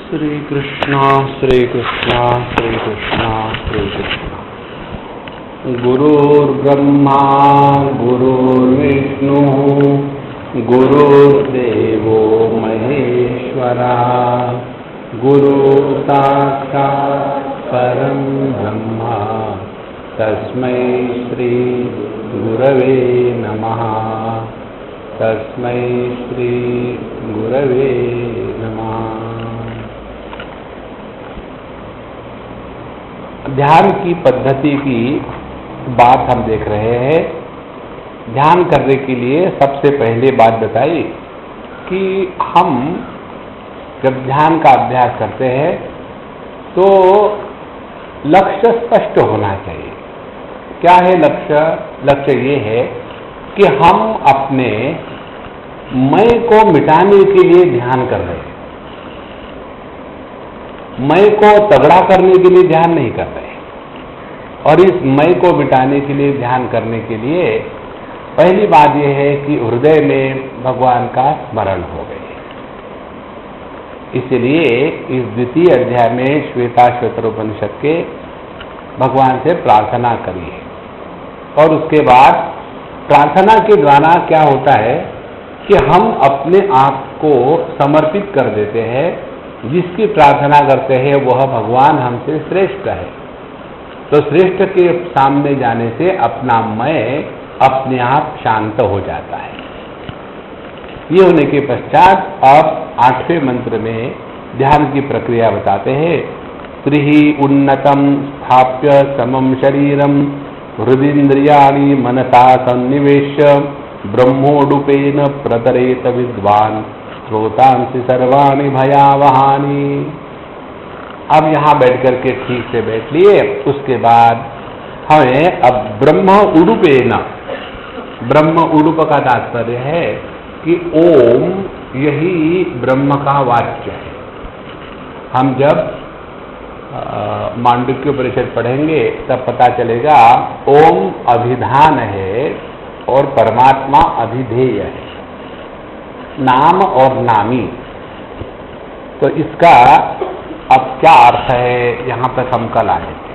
श्री कृष्णा श्री कृष्णा श्री कृष्णा श्री कृष्णा। गुरुर्ब्रह्मा गुरुर्विष्णु गुरुर्देवो महेश्वरा गुरु साक्षात् परं ब्रह्मा तस्मै श्री गुरवे नमः। तस्मै श्री गुरवे नमः। ध्यान की पद्धति की बात हम देख रहे हैं। ध्यान करने के लिए सबसे पहले बात बताई कि हम जब ध्यान का अभ्यास करते हैं तो लक्ष्य स्पष्ट होना चाहिए। क्या है लक्ष्य? लक्ष्य ये है कि हम अपने मैं को मिटाने के लिए ध्यान कर रहे हैं। मैं को तगड़ा करने के लिए ध्यान नहीं कर रहे। और इस मैं को मिटाने के लिए ध्यान करने के लिए पहली बात यह है कि हृदय में भगवान का स्मरण हो गए। इसलिए इस द्वितीय अध्याय में श्वेताश्वतर उपनिषद के भगवान से प्रार्थना करिए। और उसके बाद प्रार्थना के द्वारा क्या होता है कि हम अपने आप को समर्पित कर देते हैं। जिसकी प्रार्थना करते हैं वह भगवान हमसे श्रेष्ठ है। तो श्रेष्ठ के सामने जाने से अपना मैं अपने आप शांत हो जाता है। ये होने के पश्चात अब 8वें मंत्र में ध्यान की प्रक्रिया बताते हैं। त्रिहि उन्नतम स्थाप्य समम शरीरम हृदिन्द्रियाणि मनसा सन्निवेश्य ब्रह्मोडुपेन प्रतरेत विद्वान श्रोतांसि सर्वाणि भयावहानि। अब यहाँ बैठ करके ठीक से बैठ लिए। उसके बाद हमें अब ब्रह्म उडुपेन, ब्रह्म उडुप का तात्पर्य है कि ओम यही ब्रह्म का वाच्य है। हम जब मांडुक्य उपनिषद पढ़ेंगे तब पता चलेगा ओम अभिधान है और परमात्मा अभिधेय है, नाम और नामी। तो इसका अब क्या अर्थ है यहाँ तक हम कल आए थे।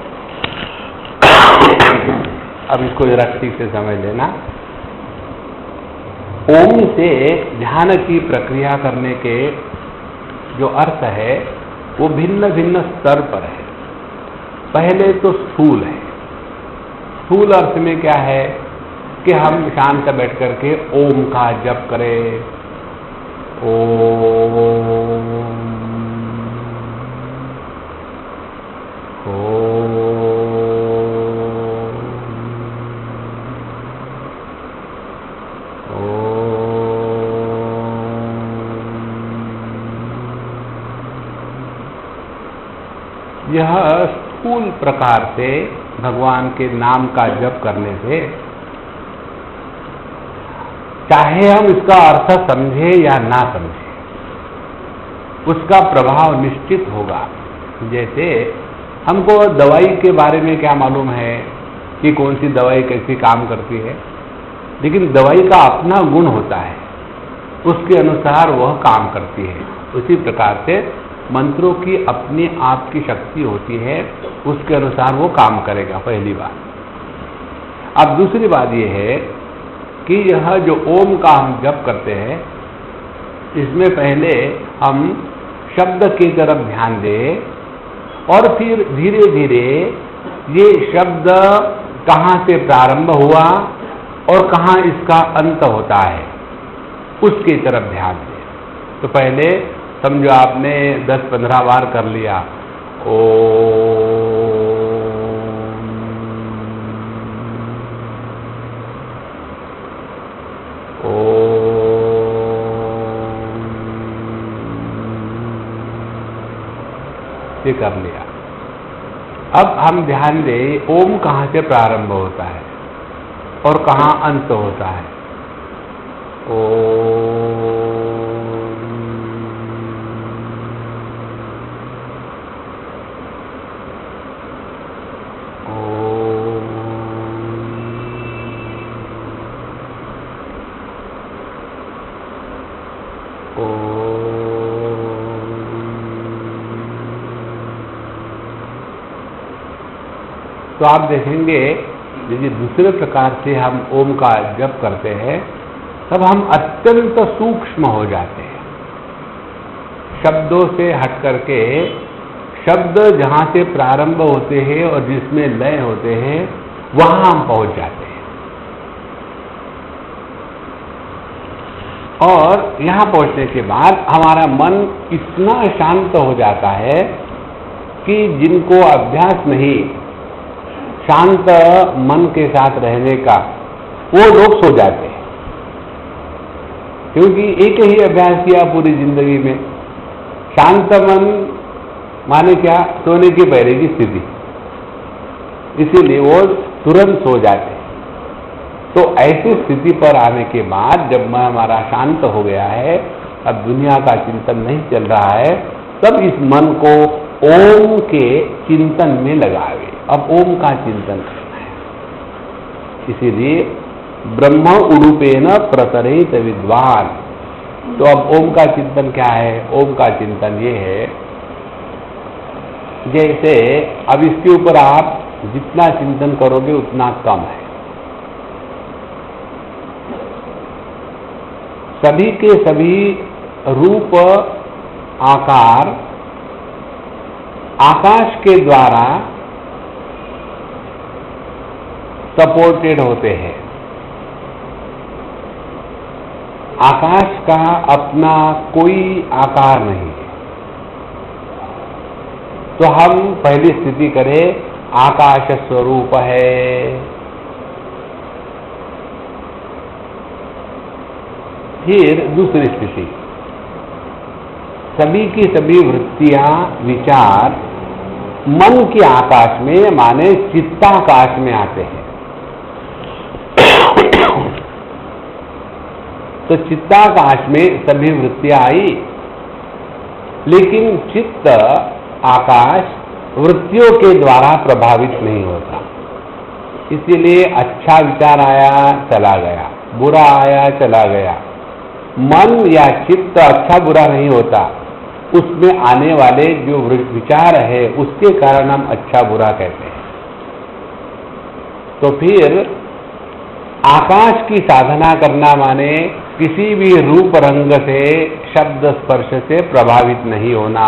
अब इसको जरा ठीक से समझ लेना। ओम से ध्यान की प्रक्रिया करने के जो अर्थ है वो भिन्न भिन्न स्तर पर है। पहले तो स्थूल है। स्थूल अर्थ में क्या है कि हम शांत बैठ करके ओम का जप करें। ओम यह स्थूल प्रकार से भगवान के नाम का जप करने से चाहे हम इसका अर्थ समझे या ना समझे उसका प्रभाव निश्चित होगा। जैसे हमको दवाई के बारे में क्या मालूम है कि कौन सी दवाई कैसी काम करती है, लेकिन दवाई का अपना गुण होता है, उसके अनुसार वह काम करती है। उसी प्रकार से मंत्रों की अपनी आपकी शक्ति होती है, उसके अनुसार वो काम करेगा। पहली बात। अब दूसरी बात यह है कि यह जो ओम का हम जप करते हैं इसमें पहले हम शब्द की तरफ ध्यान दें और फिर धीरे धीरे ये शब्द कहाँ से प्रारंभ हुआ और कहाँ इसका अंत होता है उसकी तरफ ध्यान दें। तो पहले समझो आपने 10-15 बार कर लिया ये कर लिया। अब हम ध्यान दें ओम कहाँ से प्रारंभ होता है और कहाँ अंत होता है। तो आप देखेंगे यदि दूसरे प्रकार से हम ओम का जप करते हैं तब हम अत्यंत सूक्ष्म हो जाते हैं। शब्दों से हट करके शब्द जहाँ से प्रारंभ होते हैं और जिसमें लय होते हैं वहाँ हम पहुँच जाते हैं। और यहाँ पहुँचने के बाद हमारा मन इतना शांत हो जाता है कि जिनको अभ्यास नहीं शांत मन के साथ रहने का, वो लोग सो जाते हैं, क्योंकि एक ही अभ्यास किया पूरी जिंदगी में। शांत मन माने क्या? सोने की पहले की स्थिति, इसीलिए वो तुरंत सो जाते हैं। तो ऐसी स्थिति पर आने के बाद जब मन हमारा शांत हो गया है, अब दुनिया का चिंतन नहीं चल रहा है, तब इस मन को ओम के चिंतन में लगावे। अब ओम का चिंतन करना है। इसीलिए ब्रह्म उरूपेण प्रतरेत विद्वान। तो अब ओम का चिंतन क्या है? ओम का चिंतन ये है, जैसे अब इसके ऊपर आप जितना चिंतन करोगे उतना कम है। सभी के सभी रूप आकार आकाश के द्वारा सपोर्टेड होते हैं। आकाश का अपना कोई आकार नहीं है। तो हम पहली स्थिति करें, आकाश स्वरूप है। फिर दूसरी स्थिति, सभी की सभी वृत्तियां विचार मन के आकाश में माने चित्ताकाश में आते हैं। तो चित्ताकाश में सभी वृत्तियां आई, लेकिन चित्त आकाश वृत्तियों के द्वारा प्रभावित नहीं होता। इसीलिए अच्छा विचार आया चला गया, बुरा आया चला गया। मन या चित्त अच्छा बुरा नहीं होता, उसमें आने वाले जो विचार है उसके कारण हम अच्छा बुरा कहते हैं। तो फिर आकाश की साधना करना माने किसी भी रूप रंग से शब्द स्पर्श से प्रभावित नहीं होना।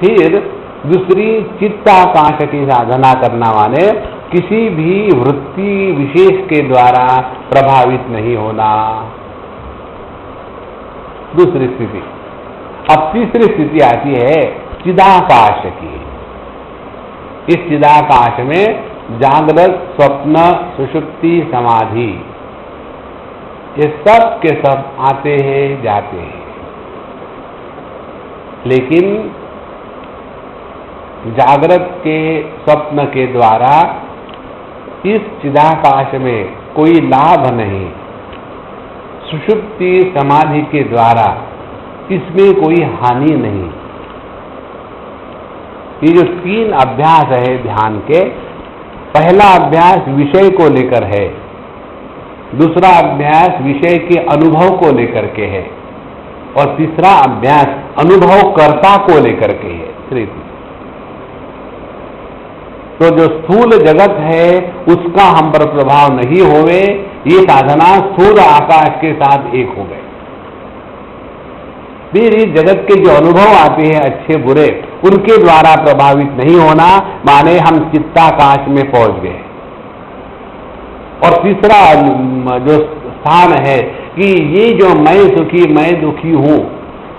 फिर दूसरी चित्ताकाश की साधना करना माने किसी भी वृत्ति विशेष के द्वारा प्रभावित नहीं होना। दूसरी स्थिति। अब तीसरी स्थिति आती है चिदाकाश की। इस चिदाकाश में जागृत, स्वप्न, सुषुप्ति, समाधि ये सब के सब आते हैं जाते हैं, लेकिन जागृत के स्वप्न के द्वारा इस चिदाकाश में कोई लाभ नहीं। सुषुप्ति समाधि के द्वारा इसमें कोई हानि नहीं। ये जो तीन अभ्यास है ध्यान के, पहला अभ्यास विषय को लेकर है, दूसरा अभ्यास विषय के अनुभव को लेकर के है, और तीसरा अभ्यास अनुभवकर्ता को लेकर के है। तृतीय तो जो स्थूल जगत है उसका हम पर प्रभाव नहीं होवे, ये साधना स्थूल आकाश के साथ एक हो गए। फिर इस जगत के जो अनुभव आते हैं अच्छे बुरे, उनके द्वारा प्रभावित नहीं होना माने हम चित्ताकाश में पहुंच गए। और तीसरा जो स्थान है कि ये जो मैं सुखी मैं दुखी हूं,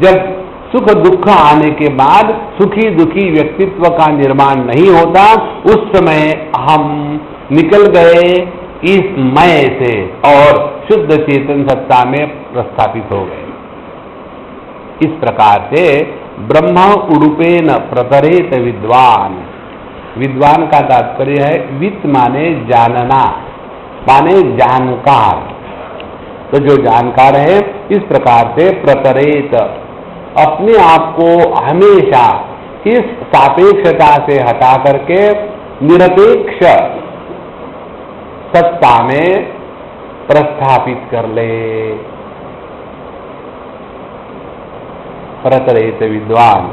जब सुख दुख आने के बाद सुखी दुखी व्यक्तित्व का निर्माण नहीं होता, उस समय हम निकल गए इस मैं से और शुद्ध चेतन सत्ता में प्रस्थापित हो गए। इस प्रकार से ब्रह्म उरूपेण प्रतरेत विद्वान। विद्वान का तात्पर्य है वित्त माने जानना, माने जानकार। तो जो जानकार है इस प्रकार से प्रतरेत, अपने आप को हमेशा इस सापेक्षता से हटा करके निरपेक्ष सत्ता में प्रस्थापित कर ले। प्रतरेत विद्वान।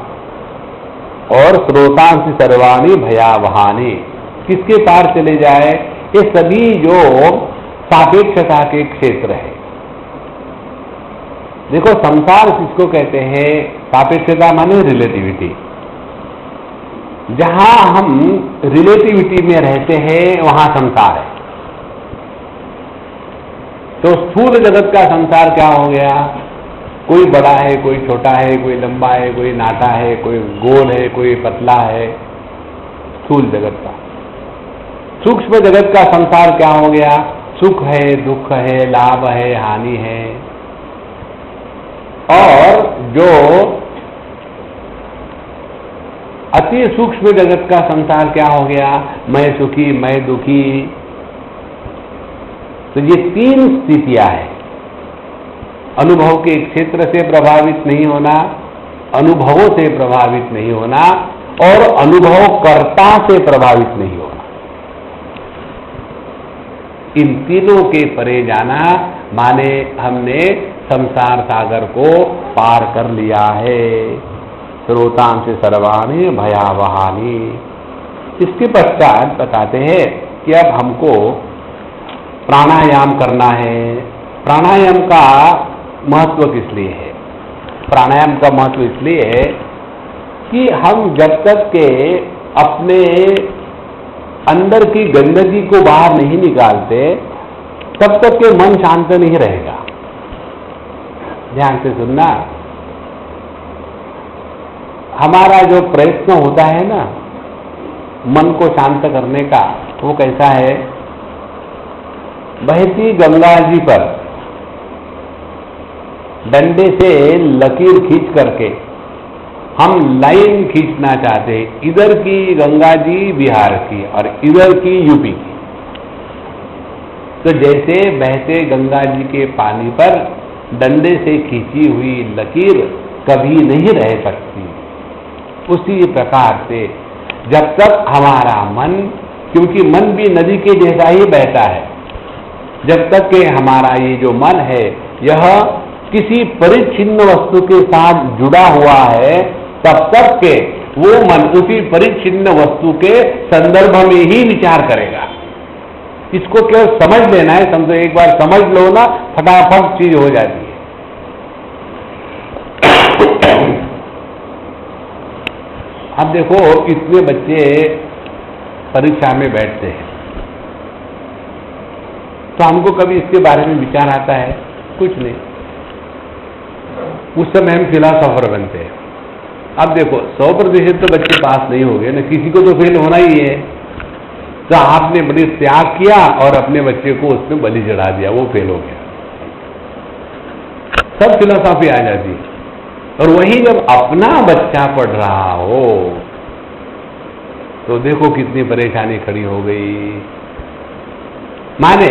और श्रोतांसि सर्वाणि भयावहानि, किसके पार चले जाए, ये सभी जो सापेक्षता के क्षेत्र है। देखो संसार किसको कहते हैं, सापेक्षता माने रिलेटिविटी। जहां हम रिलेटिविटी में रहते हैं वहां संसार है। तो स्थूल जगत का संसार क्या हो गया, कोई बड़ा है, कोई छोटा है, कोई लंबा है, कोई नाटा है, कोई गोल है, कोई पतला है, स्थूल जगत का। सूक्ष्म जगत का संसार क्या हो गया, सुख है, दुख है, लाभ है, हानि है। और जो अति सूक्ष्म जगत का संसार क्या हो गया, मैं सुखी, मैं दुखी। तो ये तीन स्थितियां हैं। अनुभव के क्षेत्र से प्रभावित नहीं होना, अनुभवों से प्रभावित नहीं होना और अनुभवकर्ता से प्रभावित नहीं होना। इन तीनों के परे जाना माने हमने संसार सागर को पार कर लिया है। स्रोतांश सर्वाणि भयावहानि। इसके पश्चात बताते हैं कि अब हमको प्राणायाम करना है। प्राणायाम का महत्व किस लिए है, प्राणायाम का महत्व इसलिए है कि हम जब तक के अपने अंदर की गंदगी को बाहर नहीं निकालते तब तक के मन शांत नहीं रहेगा। ध्यान से सुनना, हमारा जो प्रयत्न होता है ना मन को शांत करने का, वो कैसा है, बहती गंगा जी पर डंडे से लकीर खींच करके हम लाइन खींचना चाहते हैं, इधर की गंगा जी बिहार की और इधर की यूपी की। तो जैसे बहते गंगा जी के पानी पर डंडे से खींची हुई लकीर कभी नहीं रह सकती, उसी प्रकार से जब तक हमारा मन, क्योंकि मन भी नदी के जैसा ही बहता है, जब तक कि हमारा ये जो मन है यह किसी परिच्छिन्न वस्तु के साथ जुड़ा हुआ है, तब तक के वो मन उसी परिच्छिन्न वस्तु के संदर्भ में ही विचार करेगा। इसको केवल समझ लेना है, समझो, एक बार समझ लो ना, फटाफट चीज हो जाती है। अब देखो इतने बच्चे परीक्षा में बैठते हैं, तो हमको कभी इसके बारे में विचार आता है? कुछ नहीं। उस समय हम फिलॉसफर बनते हैं। अब देखो 100% तो बच्चे पास नहीं हो गए ना, किसी को तो फेल होना ही है। तो आपने बड़ी त्याग किया और अपने बच्चे को उसमें बलि चढ़ा दिया, वो फेल हो गया। सब फिलॉसफी आ जाती है। और वही जब अपना बच्चा पढ़ रहा हो तो देखो कितनी परेशानी खड़ी हो गई। माने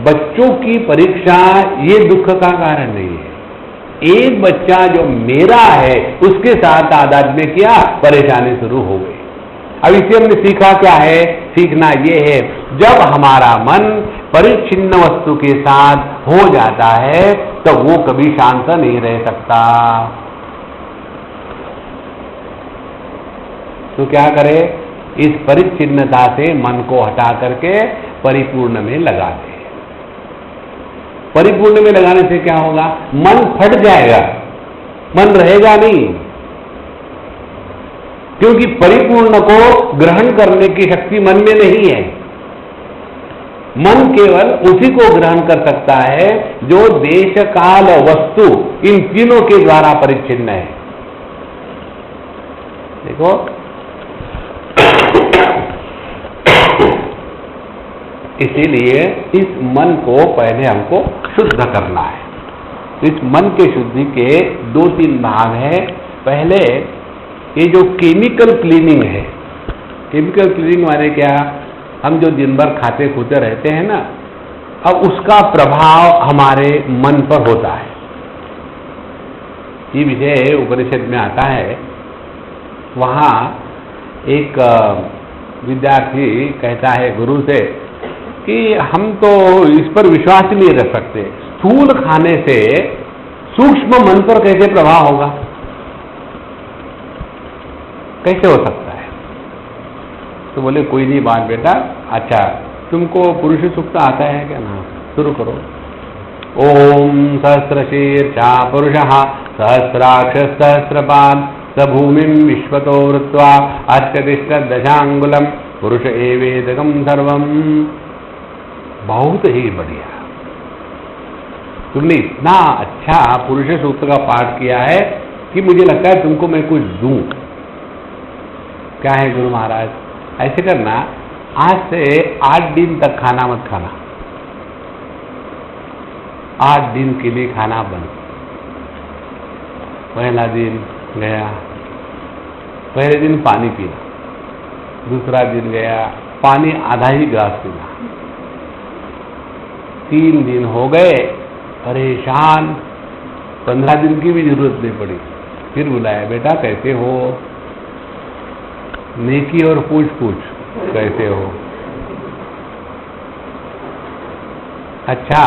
बच्चों की परीक्षा ये दुख का कारण नहीं है। एक बच्चा जो मेरा है उसके साथ तादाद में क्या परेशानी शुरू हो गई। अब इसे हमने सीखा क्या है, सीखना ये है जब हमारा मन परिच्छिन्न वस्तु के साथ हो जाता है तो वो कभी शांत नहीं रह सकता। तो क्या करे, इस परिच्छिन्नता से मन को हटा करके परिपूर्ण में लगा दे। परिपूर्ण में लगाने से क्या होगा, मन फट जाएगा, मन रहेगा नहीं, क्योंकि परिपूर्ण को ग्रहण करने की शक्ति मन में नहीं है। मन केवल उसी को ग्रहण कर सकता है जो देश काल वस्तु इन तीनों के द्वारा परिच्छिन्न है। देखो इसीलिए इस मन को पहले हमको शुद्ध करना है। इस मन के शुद्धि के 2-3 भाग हैं। पहले ये जो केमिकल क्लीनिंग है, केमिकल क्लीनिंग माने क्या, हम जो दिन भर खाते खूते रहते हैं ना, अब उसका प्रभाव हमारे मन पर होता है। ये विषय उपनिषद में आता है। वहाँ एक विद्यार्थी कहता है गुरु से कि हम तो इस पर विश्वास ही नहीं रख सकते, स्थूल खाने से सूक्ष्म मन पर कैसे प्रभाव होगा, कैसे हो सकता है। तो बोले कोई नहीं बात बेटा, अच्छा तुमको पुरुष सूक्त आता है क्या? ना, शुरू करो। ओम सहस्रशीर्षा पुरुषः सहस्राक्ष सहस्रपाद स भूमिं विश्वतो वृत्वा अत्यतिष्ठदशांगुलम पुरुष एवेदकम सर्वम। बहुत ही बढ़िया, तुमने इतना अच्छा पुरुष सूक्त का पाठ किया है कि मुझे लगता है तुमको मैं कुछ दूं। क्या है गुरु महाराज? ऐसे करना, आज से 8 दिन तक खाना मत खाना, 8 दिन के लिए खाना बंद। पहला दिन गया, पहले दिन पानी पीना, दूसरा दिन गया पानी आधा ही गिलास पीना, 3 दिन हो गए परेशान, 15 दिन की भी जरूरत नहीं पड़ी। फिर बुलाया, बेटा कैसे हो? नेकी और पूछ पूछ कैसे हो? अच्छा,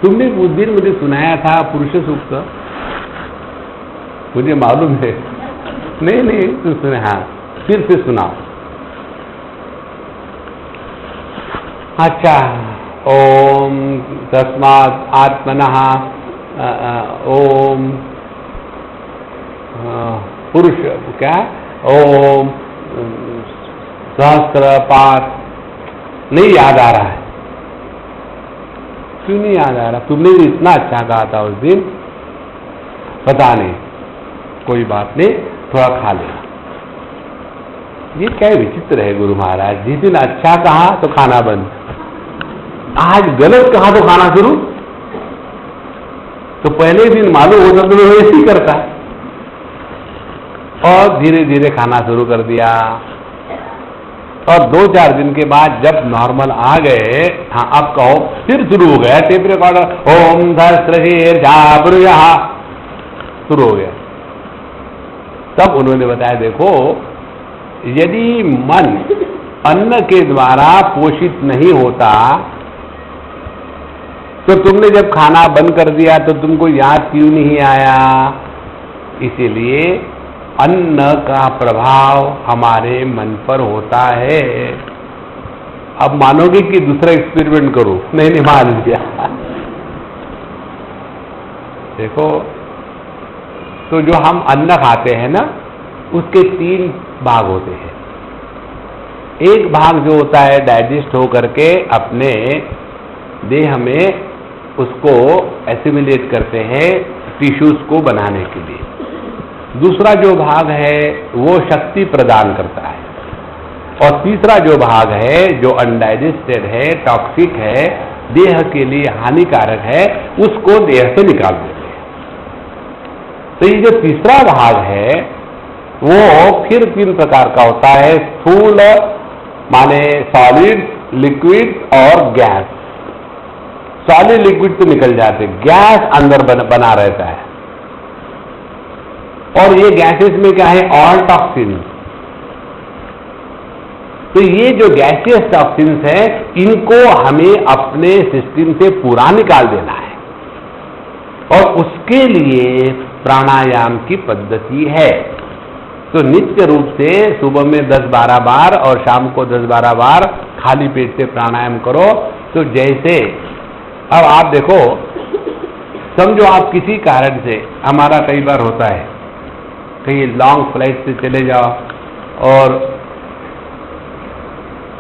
तुमने उस दिन मुझे सुनाया था पुरुष सूक्त, मुझे मालूम है। नहीं तुम सुने? हाँ, फिर से सुनाओ। अच्छा, ओम तस्मात् आत्मनः ओम पुरुष क्या? ओम सहस्रपाद। नहीं याद आ रहा है। क्यों नहीं याद आ रहा? तुमने भी इतना अच्छा कहा था उस दिन। पता नहीं, कोई बात नहीं, थोड़ा खा लेना। ये क्या विचित्र है गुरु महाराज, जिस दिन अच्छा कहा तो खाना बंद, आज गलत कहा तो खाना शुरू। तो पहले दिन मालूम होता तो मैं ऐसे ही करता, और धीरे धीरे खाना शुरू कर दिया। और 2-4 दिन के बाद जब नॉर्मल आ गए, हाँ अब कहो, फिर शुरू हो गया टेप रिकॉर्डर, ओम सहस्रशीर्षा पुरुषः शुरू हो गया। तब उन्होंने बताया, देखो यदि मन अन्न के द्वारा पोषित नहीं होता तो तुमने जब खाना बंद कर दिया तो तुमको याद क्यों नहीं आया? इसीलिए अन्न का प्रभाव हमारे मन पर होता है। अब मानोगे कि दूसरा एक्सपेरिमेंट करो? नहीं मान लिया। देखो, तो जो हम अन्न खाते हैं ना, उसके 3 भाग होते हैं। एक भाग जो होता है डाइजेस्ट हो करके अपने देह में उसको एसिमिलेट करते हैं टिश्यूज को बनाने के लिए। दूसरा जो भाग है वो शक्ति प्रदान करता है, और तीसरा जो भाग है जो अनडाइजेस्टेड है, टॉक्सिक है, देह के लिए हानिकारक है, उसको देह से निकाल देते हैं। तो ये जो तीसरा भाग है वो फिर 3 प्रकार का होता है। स्थूल माने सॉलिड, लिक्विड और गैस। सॉलिड लिक्विड तो निकल जाते, गैस अंदर बना रहता है। और ये गैसेस में क्या है? All toxin. तो ये जो गैसियस टॉक्सिन्स है, इनको हमें अपने सिस्टम से पूरा निकाल देना है, और उसके लिए प्राणायाम की पद्धति है। तो नित्य रूप से सुबह में 10-12 बार और शाम को 10-12 बार खाली पेट से प्राणायाम करो। तो जैसे अब आप देखो, समझो आप किसी कारण से, हमारा कई बार होता है, कहीं लॉन्ग फ्लाइट से चले जाओ, और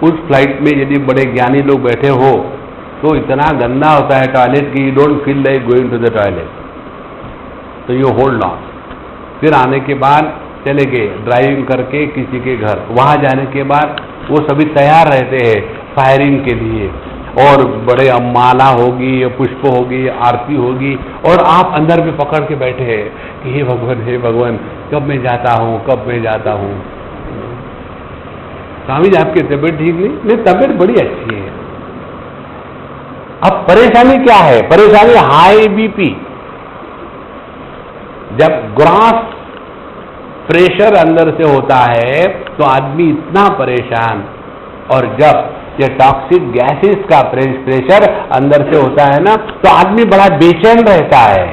उस फ्लाइट में यदि बड़े ज्ञानी लोग बैठे हो तो इतना गंदा होता है टॉयलेट कि you don't feel like going to the toilet, तो यू होल्ड ऑन। फिर आने के बाद चले गए ड्राइविंग करके किसी के घर, वहां जाने के बाद वो सभी तैयार रहते हैं फायरिंग के लिए, और बड़े माला होगी, पुष्प होगी, आरती होगी, और आप अंदर में पकड़ के बैठे हैं कि हे भगवान कब मैं जाता हूँ, कब मैं जाता हूँ। स्वामी जी आपकी तबीयत ठीक नहीं? तबीयत बड़ी अच्छी है। अब परेशानी क्या है? परेशानी हाई बीपी। जब ग्रॉस प्रेशर अंदर से होता है तो आदमी इतना परेशान, और जब ये टॉक्सिक गैसेस का प्रेशर अंदर से होता है ना, तो आदमी बड़ा बेचैन रहता है,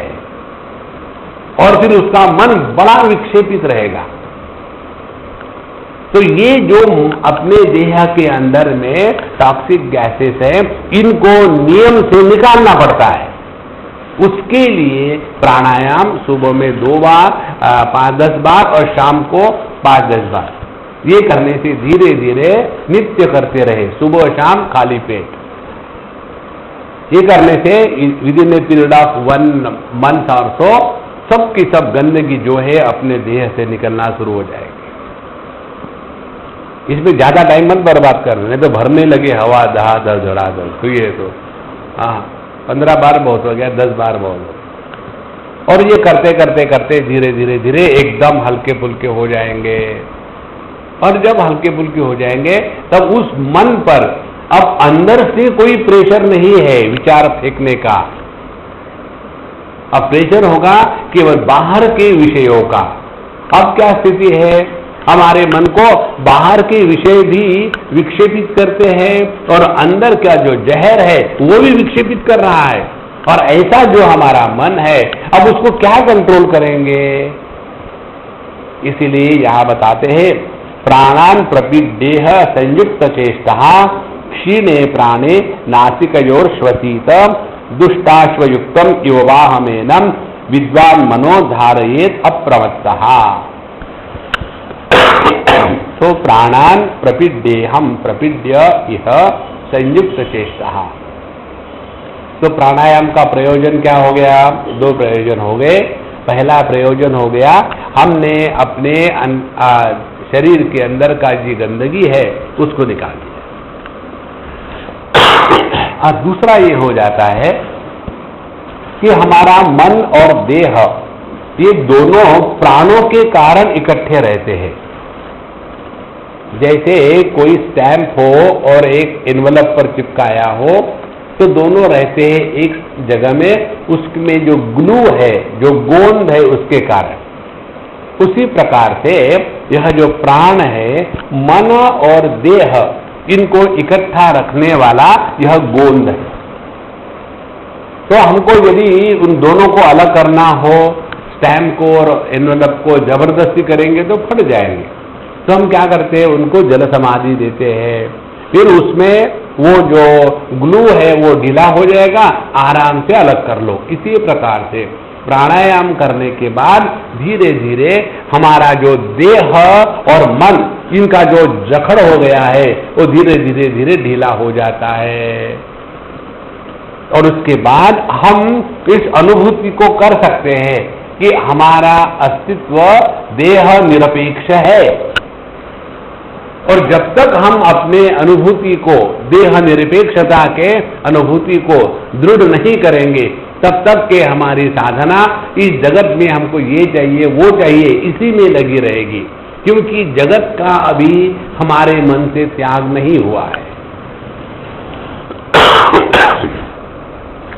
और फिर उसका मन बड़ा विक्षेपित रहेगा। तो ये जो अपने देह के अंदर में टॉक्सिक गैसेस है, इनको नियम से निकालना पड़ता है। उसके लिए प्राणायाम सुबह में 2 बार 5-10 बार और शाम को 5-10 बार, ये करने से धीरे धीरे नित्य करते रहे, सुबह शाम खाली पेट। ये करने से with in a period of 1 month और सो सबकी सब गंदगी जो है अपने देह से निकलना शुरू हो जाएगी। इसमें ज्यादा टाइम मत बर्बाद कर, नहीं तो भरने लगे हवा धड़ तो ये तो 15 बार बहुत हो गया, 10 बार बहुत हो गया। और ये करते करते करते धीरे धीरे धीरे एकदम हल्के फुल्के हो जाएंगे। और जब हल्के फुल्के हो जाएंगे तब उस मन पर अब अंदर से कोई प्रेशर नहीं है विचार फेंकने का। अब प्रेशर होगा केवल बाहर के विषयों का। अब क्या स्थिति है, हमारे मन को बाहर के विषय भी विक्षेपित करते हैं और अंदर का जो जहर है वो भी विक्षेपित कर रहा है। और ऐसा जो हमारा मन है, अब उसको क्या कंट्रोल करेंगे? इसीलिए यहां बताते हैं, प्राणान प्रपीडेह संयुक्त चेष्टा क्षीणे प्राणे नासिकयोर श्वसीत दुष्टाश्वयुक्तम इवाहमेनम विद्वान मनो धारयेत अप्रवत्तः। तो प्राणान प्रपीडेहम प्रपीड्य इह संयुक्त चेष्टा। तो प्राणायाम का प्रयोजन क्या हो गया? 2 प्रयोजन हो गए। पहला प्रयोजन हो गया, हमने अपने शरीर के अंदर का जो गंदगी है उसको निकाल दिया। और दूसरा ये हो जाता है कि हमारा मन और देह ये दोनों प्राणों के कारण इकट्ठे रहते हैं। जैसे कोई स्टैंप हो और एक एनवलप पर चिपकाया हो, तो दोनों रहते हैं एक जगह में, उसमें जो ग्लू है, जो गोंद है, उसके कारण। उसी प्रकार से यह जो प्राण है, मन और देह, इनको इकट्ठा रखने वाला यह गोंद है। तो हमको यदि उन दोनों को अलग करना हो, स्टैम्प को और एनवलप को जबरदस्ती करेंगे तो फट जाएंगे। तो हम क्या करते हैं, उनको जल समाधि देते हैं, फिर उसमें वो जो ग्लू है वो ढीला हो जाएगा, आराम से अलग कर लो। इसी प्रकार से प्राणायाम करने के बाद धीरे धीरे हमारा जो देह और मन, इनका जो जकड़ हो गया है वो धीरे धीरे धीरे ढीला हो जाता है। और उसके बाद हम इस अनुभूति को कर सकते हैं कि हमारा अस्तित्व देह निरपेक्ष है। और जब तक हम अपने अनुभूति को, देह निरपेक्षता के अनुभूति को दृढ़ नहीं करेंगे, तब तक के हमारी साधना इस जगत में हमको ये चाहिए वो चाहिए इसी में लगी रहेगी, क्योंकि जगत का अभी हमारे मन से त्याग नहीं हुआ है।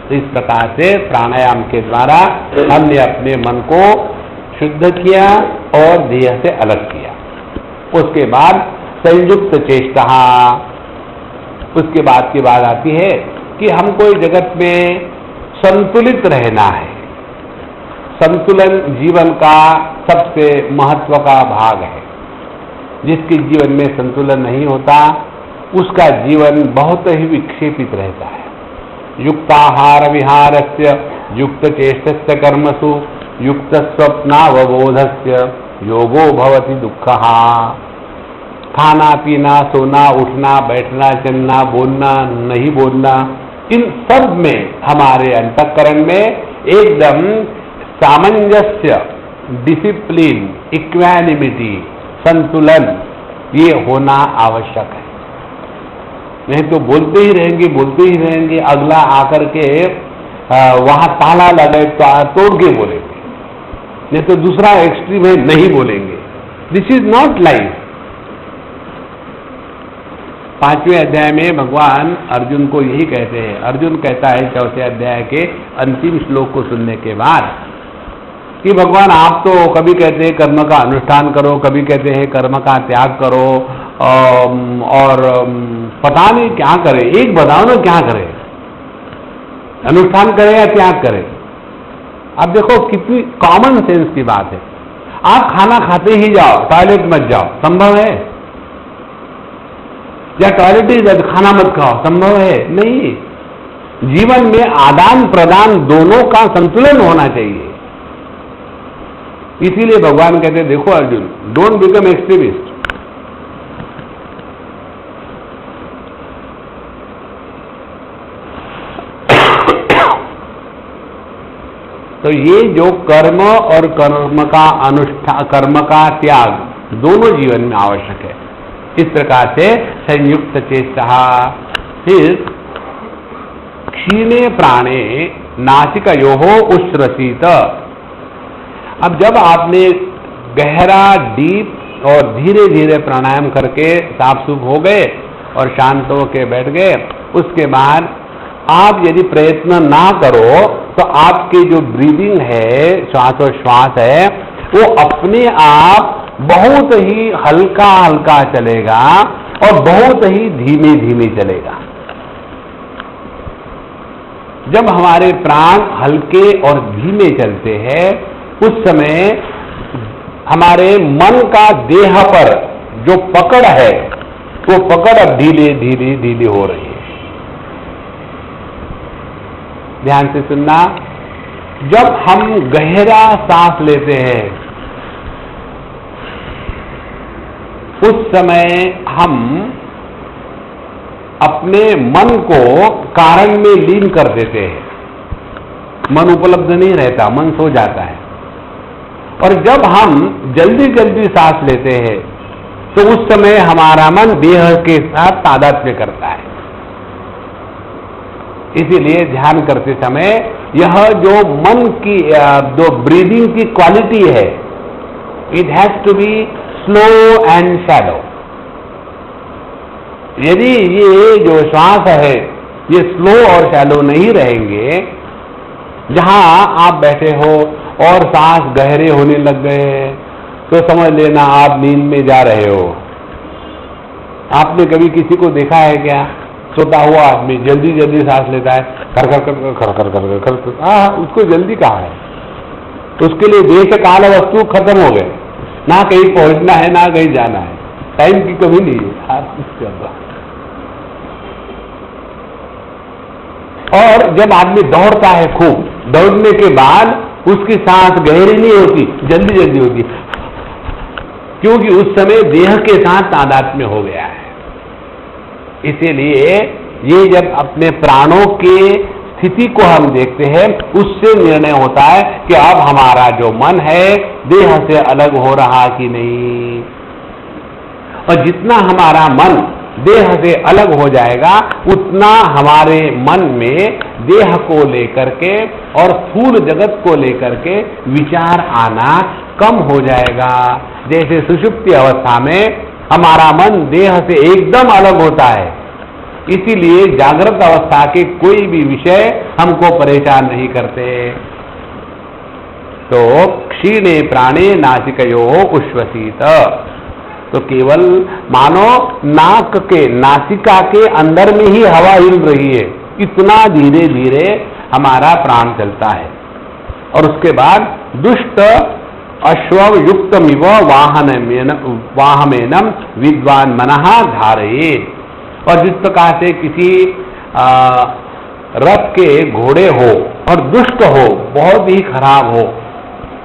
तो इस प्रकार से प्राणायाम के द्वारा हमने अपने मन को शुद्ध किया और देह से अलग किया। उसके बाद संयुक्त चेष्टा, उसके बाद की बात आती है कि हमको इस जगत में संतुलित रहना है। संतुलन जीवन का सबसे महत्व का भाग है। जिसके जीवन में संतुलन नहीं होता उसका जीवन बहुत ही विक्षेपित रहता है। युक्ताहार विहारस्य युक्त चेष्टस्य कर्मसु युक्त स्वप्नावबोधस्य योगो भवति दुःखः। खाना पीना, सोना, उठना, बैठना, चलना, बोलना, नहीं बोलना, इन सब में हमारे अंतःकरण में एकदम सामंजस्य, डिसिप्लिन, इक्वानिमिटी, संतुलन, ये होना आवश्यक है। नहीं तो बोलते ही रहेंगे, अगला आकर के वहां ताला लगे तो तोड़ के बोलेंगे, नहीं तो दूसरा एक्सट्रीम है, नहीं बोलेंगे। This is not life. 5वें अध्याय में भगवान अर्जुन को यही कहते हैं। अर्जुन कहता है 4थे अध्याय के अंतिम श्लोक को सुनने के बाद कि भगवान आप तो कभी कहते हैं कर्म का अनुष्ठान करो, कभी कहते हैं कर्म का त्याग करो, और पता नहीं क्या करें। एक बताओ ना, क्या करें, अनुष्ठान करें या त्याग करें? अब देखो कितनी कॉमन सेंस की बात है। आप खाना खाते ही जाओ, टॉयलेट मत जाओ, संभव है? या टॉयलेट ही खाना मत खाओ, संभव है? नहीं। जीवन में आदान प्रदान दोनों का संतुलन होना चाहिए। इसीलिए भगवान कहते हैं, देखो अर्जुन, डोंट बिकम एक्सट्रीमिस्ट। तो ये जो कर्म और कर्म का त्याग दोनों जीवन में आवश्यक है। इस प्रकार से संयुक्त चेष्टा। फिर क्षीणे प्राणे नासिकयोः उश्रसीत। अब जब आपने गहरा डीप और धीरे धीरे प्राणायाम करके साफ सुफ हो गए और शांत होकर बैठ गए, उसके बाद आप यदि प्रयत्न ना करो तो आपकी जो ब्रीदिंग है, श्वासोश्वास है, वो अपने आप बहुत ही हल्का हल्का चलेगा और बहुत ही धीमे धीमे चलेगा। जब हमारे प्राण हल्के और धीमे चलते हैं, उस समय हमारे मन का देह पर जो पकड़ है, वो पकड़ अब धीरे धीरे धीरे हो रही है। ध्यान से सुनना, जब हम गहरा सांस लेते हैं, उस समय हम अपने मन को कारण में लीन कर देते हैं। मन उपलब्ध नहीं रहता, मन सो जाता है। और जब हम जल्दी जल्दी सांस लेते हैं, तो उस समय हमारा मन देह के साथ तादात्म्य करता है। इसीलिए ध्यान करते समय यह जो मन की जो ब्रीदिंग की क्वालिटी है, it has to be slow and shallow. यदि ये जो श्वास है ये स्लो और शैलो नहीं रहेंगे, जहां आप बैठे हो और सांस गहरे होने लग गए, तो समझ लेना आप नींद में जा रहे हो। आपने कभी किसी को देखा है क्या? सोता हुआ आदमी जल्दी जल्दी सांस लेता है, कर कर कर कर कर कर कर कर। हाँ, उसको जल्दी कहाँ है? उसके लिए देश काल वस्तु खत्म हो गए, ना कहीं पहुंचना है ना कहीं जाना है, टाइम की कमी नहीं है। और जब आदमी दौड़ता है खूब, दौड़ने के बाद उसकी सांस गहरी नहीं होती, जल्दी जल्दी होती, क्योंकि उस समय देह के साथ तादात्म्य हो गया है। इसीलिए ये जब अपने प्राणों के स्थिति को हम देखते हैं, उससे निर्णय होता है कि अब हमारा जो मन है देह से अलग हो रहा कि नहीं। और जितना हमारा मन देह से अलग हो जाएगा, उतना हमारे मन में देह को लेकर के और स्थूल जगत को लेकर के विचार आना कम हो जाएगा। जैसे सुषुप्ति अवस्था में हमारा मन देह से एकदम अलग होता है, इसीलिए जागृत अवस्था के कोई भी विषय हमको परेशान नहीं करते। तो क्षीणे प्राणे नासिकयोः उश्वसीत। तो केवल मानो नाक के, नासिका के अंदर में ही हवा हिल रही है, इतना धीरे धीरे हमारा प्राण चलता है। और उसके बाद दुष्ट अश्व युक्तमिव वाहमेनम विद्वान मनः धारयेत्। और जिस प्रकार से किसी रथ के घोड़े हो और दुष्ट हो, बहुत ही खराब हो,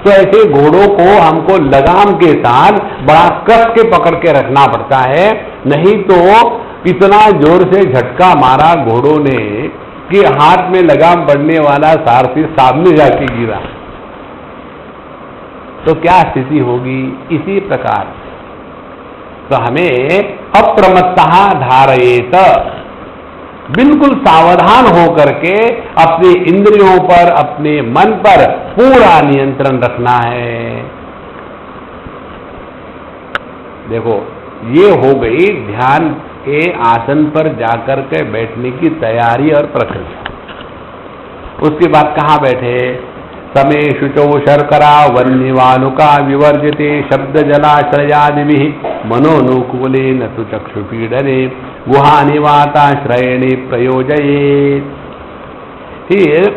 तो ऐसे घोड़ों को हमको लगाम के साथ बड़ा कस के पकड़ के रखना पड़ता है, नहीं तो इतना जोर से झटका मारा घोड़ों ने कि हाथ में लगाम पड़ने वाला सारथी सामने जाके गिरा, तो क्या स्थिति होगी? इसी प्रकार तो हमें अप्रमत्तः धारयेत, बिल्कुल सावधान होकर के अपने इंद्रियों पर, अपने मन पर पूरा नियंत्रण रखना है। देखो, ये हो गई ध्यान के आसन पर जाकर के बैठने की तैयारी और प्रक्रिया। उसके बाद कहाँ बैठे? समे शुचौ शर्करा वन्यवानुका विवर्जिते शब्द जलाश्रयादिभिः मनोनुकूलेन तु चक्षुपीडने गुहानिवाताश्रयणे प्रयोजयेत्। फिर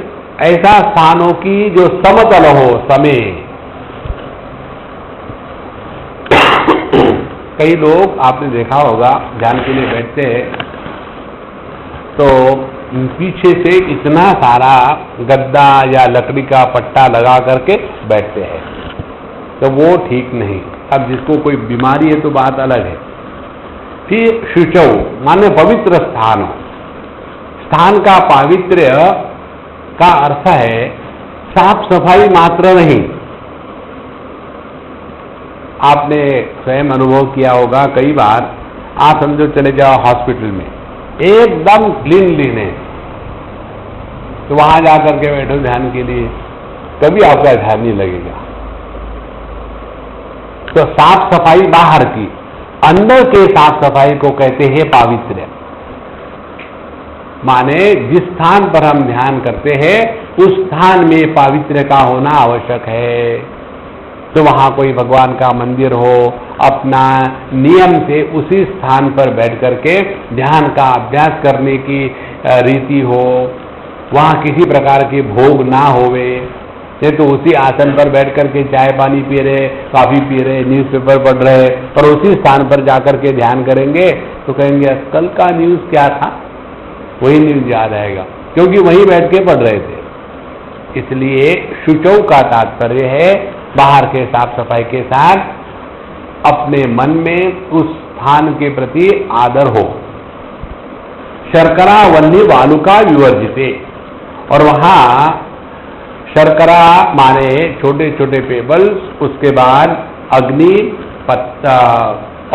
ऐसा स्थानों की जो समतल हो, समय कई लोग आपने देखा होगा ध्यान के लिए बैठते हैं तो पीछे से इतना सारा गद्दा या लकड़ी का पट्टा लगा करके बैठते हैं, तो वो ठीक नहीं। अब जिसको कोई बीमारी है तो बात अलग है। फिर शुचौ माने पवित्र स्थान हो। स्थान का पावित्र्य का अर्थ है साफ सफाई मात्र नहीं। आपने स्वयं अनुभव किया होगा, कई बार आप समझो चले जाओ हॉस्पिटल में, एकदम क्लीन है, तो वहां जाकर के बैठो ध्यान के लिए, कभी आपका ध्यान नहीं लगेगा। तो साफ सफाई बाहर की, अंदर के साफ सफाई को कहते हैं पावित्र्य। माने जिस स्थान पर हम ध्यान करते हैं उस स्थान में पावित्र्य का होना आवश्यक है। तो वहां कोई भगवान का मंदिर हो, अपना नियम से उसी स्थान पर बैठ करके ध्यान का अभ्यास करने की रीति हो, वहां किसी प्रकार के भोग ना होवे। ये तो उसी आसन पर बैठ करके चाय पानी पी रहे, कॉफी पी रहे, न्यूज़पेपर पढ़ रहे, पर उसी स्थान पर जाकर के ध्यान करेंगे तो कहेंगे कल का न्यूज़ क्या था, वही न्यूज़ याद आएगा, क्योंकि वहीं बैठ के पढ़ रहे थे। इसलिए शुचौ का तात्पर्य है बाहर के साफ सफाई के साथ अपने मन में उस स्थान के प्रति आदर हो। शर्करा वल्ली वालुका विवर्जिते, और वहां शर्करा माने छोटे छोटे पेबल्स, उसके बाद अग्नि पत्ता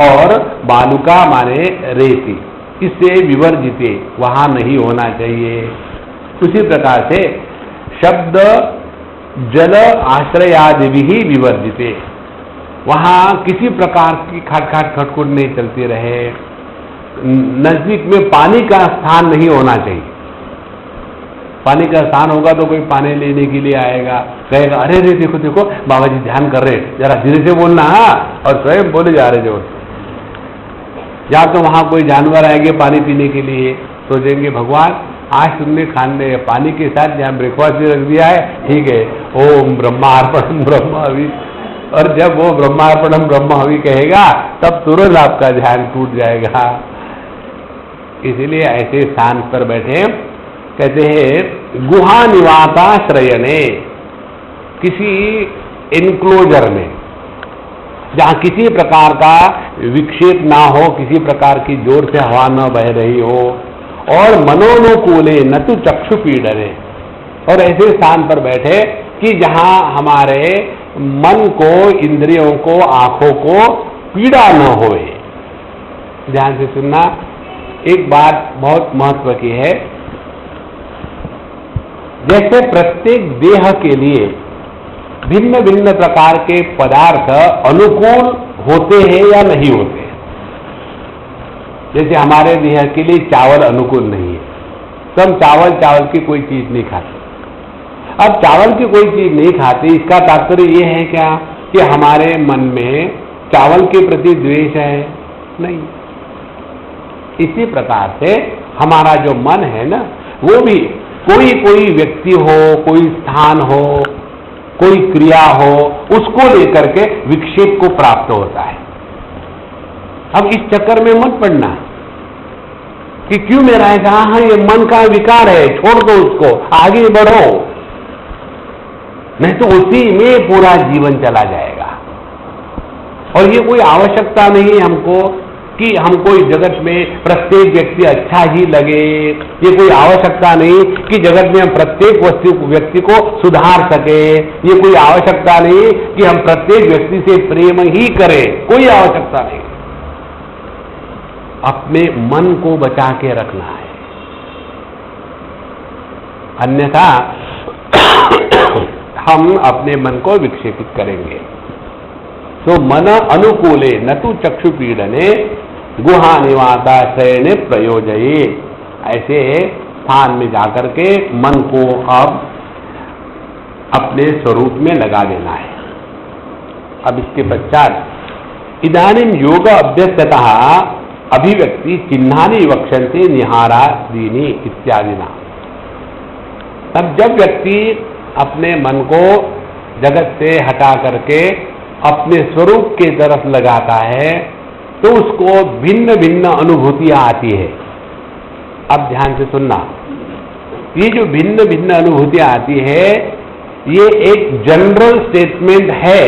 और बालुका माने रेती, इससे विवर्जिते वहां नहीं होना चाहिए। उसी प्रकार से शब्द जल आश्रयादि भी विवर्जिते, वहां किसी प्रकार की खटखट खटखुट नहीं चलती रहे। नजदीक में पानी का स्थान नहीं होना चाहिए। पानी का स्थान होगा तो कोई पानी लेने के लिए आएगा, कहेगा अरे रे देखो देखो बाबा जी ध्यान कर रहे, जरा धीरे से बोलना, और स्वयं बोले जा रहे जोर। या तो वहां कोई जानवर आएंगे पानी पीने के लिए, सोचेंगे भगवान आज तुमने खाने पानी के साथ जहाँ ब्रेकफास्ट भी रख दिया है, ठीक है, ओम ब्रह्मार्पणम ब्रह्म हवि, और जब वो ब्रह्मार्पणम ब्रह्म हवि कहेगा तब तुरंत आपका ध्यान टूट जाएगा। इसीलिए ऐसे स्थान पर बैठे, कहते हैं गुहा निवासाश्रयने, किसी इनक्लोजर में जहां किसी प्रकार का विक्षेप ना हो, किसी प्रकार की जोर से हवा न बह रही हो, और मनोनुकूले न तो चक्षु पीड़ने, और ऐसे स्थान पर बैठे कि जहां हमारे मन को, इंद्रियों को, आंखों को पीड़ा न होए। ध्यान से सुनना, एक बात बहुत महत्व की है। जैसे प्रत्येक देह के लिए भिन्न भिन्न प्रकार के पदार्थ अनुकूल होते हैं या नहीं होते हैं। जैसे हमारे देह के लिए चावल अनुकूल नहीं है, तो हम चावल की कोई चीज नहीं खाते। अब चावल की कोई चीज नहीं खाते, इसका तात्पर्य ये है क्या कि हमारे मन में चावल के प्रति द्वेष है? नहीं। इसी प्रकार से हमारा जो मन है ना, वो भी कोई व्यक्ति हो, कोई स्थान हो, कोई क्रिया हो, उसको लेकर के विक्षेप को प्राप्त होता है। अब इस चक्कर में मत पड़ना कि क्यों मेरा ऐसा, हाँ ये मन का विकार है, छोड़ दो उसको, आगे बढ़ो, नहीं तो उसी में पूरा जीवन चला जाएगा। और ये कोई आवश्यकता नहीं हमको कि हमको इस जगत में प्रत्येक व्यक्ति अच्छा ही लगे, ये कोई आवश्यकता नहीं कि जगत में हम प्रत्येक व्यक्ति को सुधार सके, ये कोई आवश्यकता नहीं कि हम प्रत्येक व्यक्ति से प्रेम ही करें, कोई आवश्यकता नहीं। अपने मन को बचा के रखना है, अन्यथा हम अपने मन को विक्षेपित करेंगे। तो मन अनुकूले न तो चक्षु पीड़ने गुहा निवासाश्रयने प्रयोजये, ऐसे स्थान में जाकर के मन को अब अपने स्वरूप में लगा देना है। अब इसके पश्चात इदानीं योग अभ्यस्ततः अभिव्यक्ति चिन्हानि वक्षन्ते निहारादीनि इत्यादिना। तब जब व्यक्ति अपने मन को जगत से हटा करके अपने स्वरूप के तरफ लगाता है, तो उसको भिन्न भिन्न अनुभूतियां आती है। अब ध्यान से सुनना, ये जो भिन्न भिन्न अनुभूतियां आती है, ये एक जनरल स्टेटमेंट है।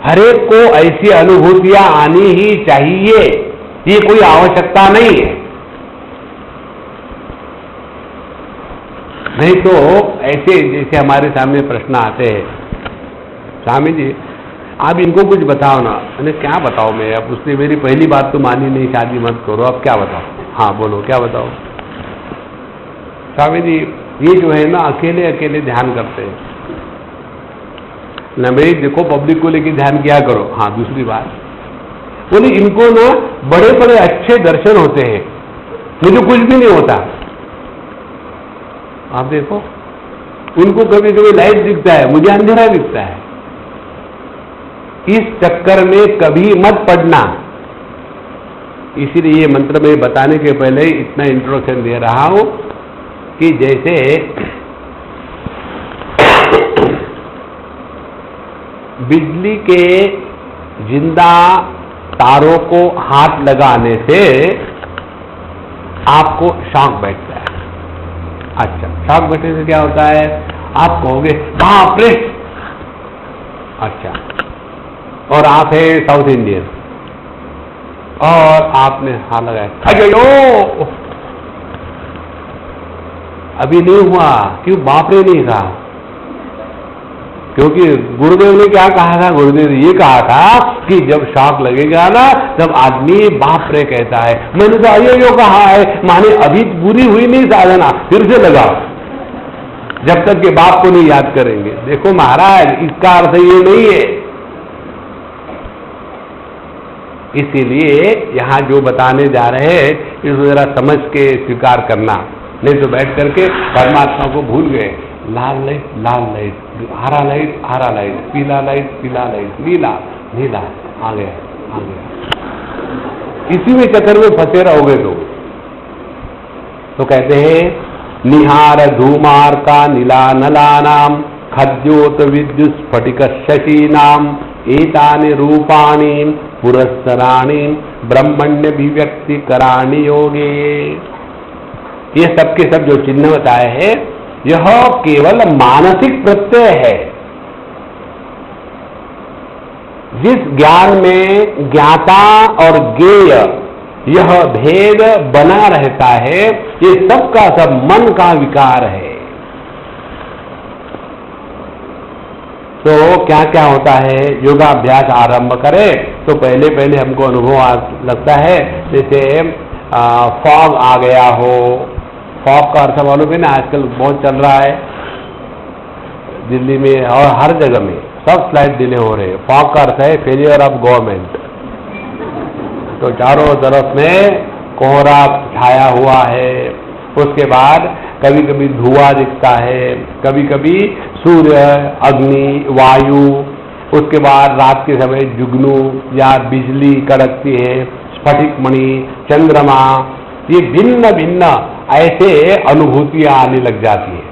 हरेक को ऐसी अनुभूतियां आनी ही चाहिए, ये कोई आवश्यकता नहीं है। नहीं तो ऐसे जैसे हमारे सामने प्रश्न आते हैं, स्वामी जी आप इनको कुछ बताओ ना। मैंने क्या बताओ मैं, अब उसने मेरी पहली बात तो मानी नहीं, शादी मत करो, अब क्या बताओ। हाँ बोलो क्या बताओ। स्वामी जी ये जो है ना अकेले अकेले ध्यान करते हैं ना। भाई देखो पब्लिक को लेके ध्यान किया करो। हाँ दूसरी बात बोली, इनको ना बड़े बड़े अच्छे दर्शन होते हैं, मुझे कुछ भी नहीं होता। आप देखो उनको कभी कभी लाइट दिखता है, मुझे अंधेरा दिखता है। इस चक्कर में कभी मत पड़ना। इसीलिए ये मंत्र में बताने के पहले इतना इंट्रोडक्शन दे रहा हूं कि जैसे बिजली के जिंदा तारों को हाथ लगाने से आपको शॉक बैठता है। अच्छा, शॉक बैठने से क्या होता है, आप कहोगे बाप रे। अच्छा, और आप है साउथ इंडियन और आपने हाथ लगाया, अयो अभी नहीं हुआ। क्यों बाप रे नहीं कहा? क्योंकि गुरुदेव ने क्या कहा था? गुरुदेव ने ये कहा था कि जब शॉक लगेगा ना तब आदमी बाप रे कहता है। मैंने तो अयो कहा है, माने अभी पूरी हुई नहीं साधना, फिर से लगाओ जब तक के बाप को नहीं याद करेंगे। देखो महाराज इसका अर्थ ये नहीं है। इसीलिए यहां जो बताने जा रहे हैं इसको जरा समझ के स्वीकार करना, नहीं तो बैठ करके परमात्मा को भूल गए। लाल लाइट, हरा लाइट, पीला लाइट, नीला आ गया। इसी में चक्कर में फंसे रहोगे तो कहते हैं निहार धूमार का नीला नलानाम खद्योत विद्युत स्फटिक शशीनाम एतानि रूपाणि पुरस्सराणि ब्रह्मण्य अभिव्यक्ति कराणि योगे। ये सब के सब जो चिन्ह बताए हैं यह केवल मानसिक प्रत्यय है। जिस ज्ञान में ज्ञाता और ज्ञेय यह भेद बना रहता है, ये सब का सब मन का विकार है। तो क्या क्या होता है, योगाभ्यास आरंभ करें तो पहले पहले हमको अनुभव लगता है जैसे फॉग आ गया हो। फॉग का अर्थ मालूम है ना, आजकल बहुत चल रहा है दिल्ली में और हर जगह में, सब फ्लाइट डिले हो रहे हैं। फॉग का अर्थ है फेलियर ऑफ गवर्नमेंट। तो चारों तरफ में कोहरा छाया हुआ है। उसके बाद कभी कभी धुआं दिखता है, कभी कभी सूर्य, अग्नि, वायु, उसके बाद रात के समय जुगनू या बिजली कड़कती है, स्फटिक मणि, चंद्रमा, ये भिन्न भिन्न ऐसे अनुभूतियां आने लग जाती है।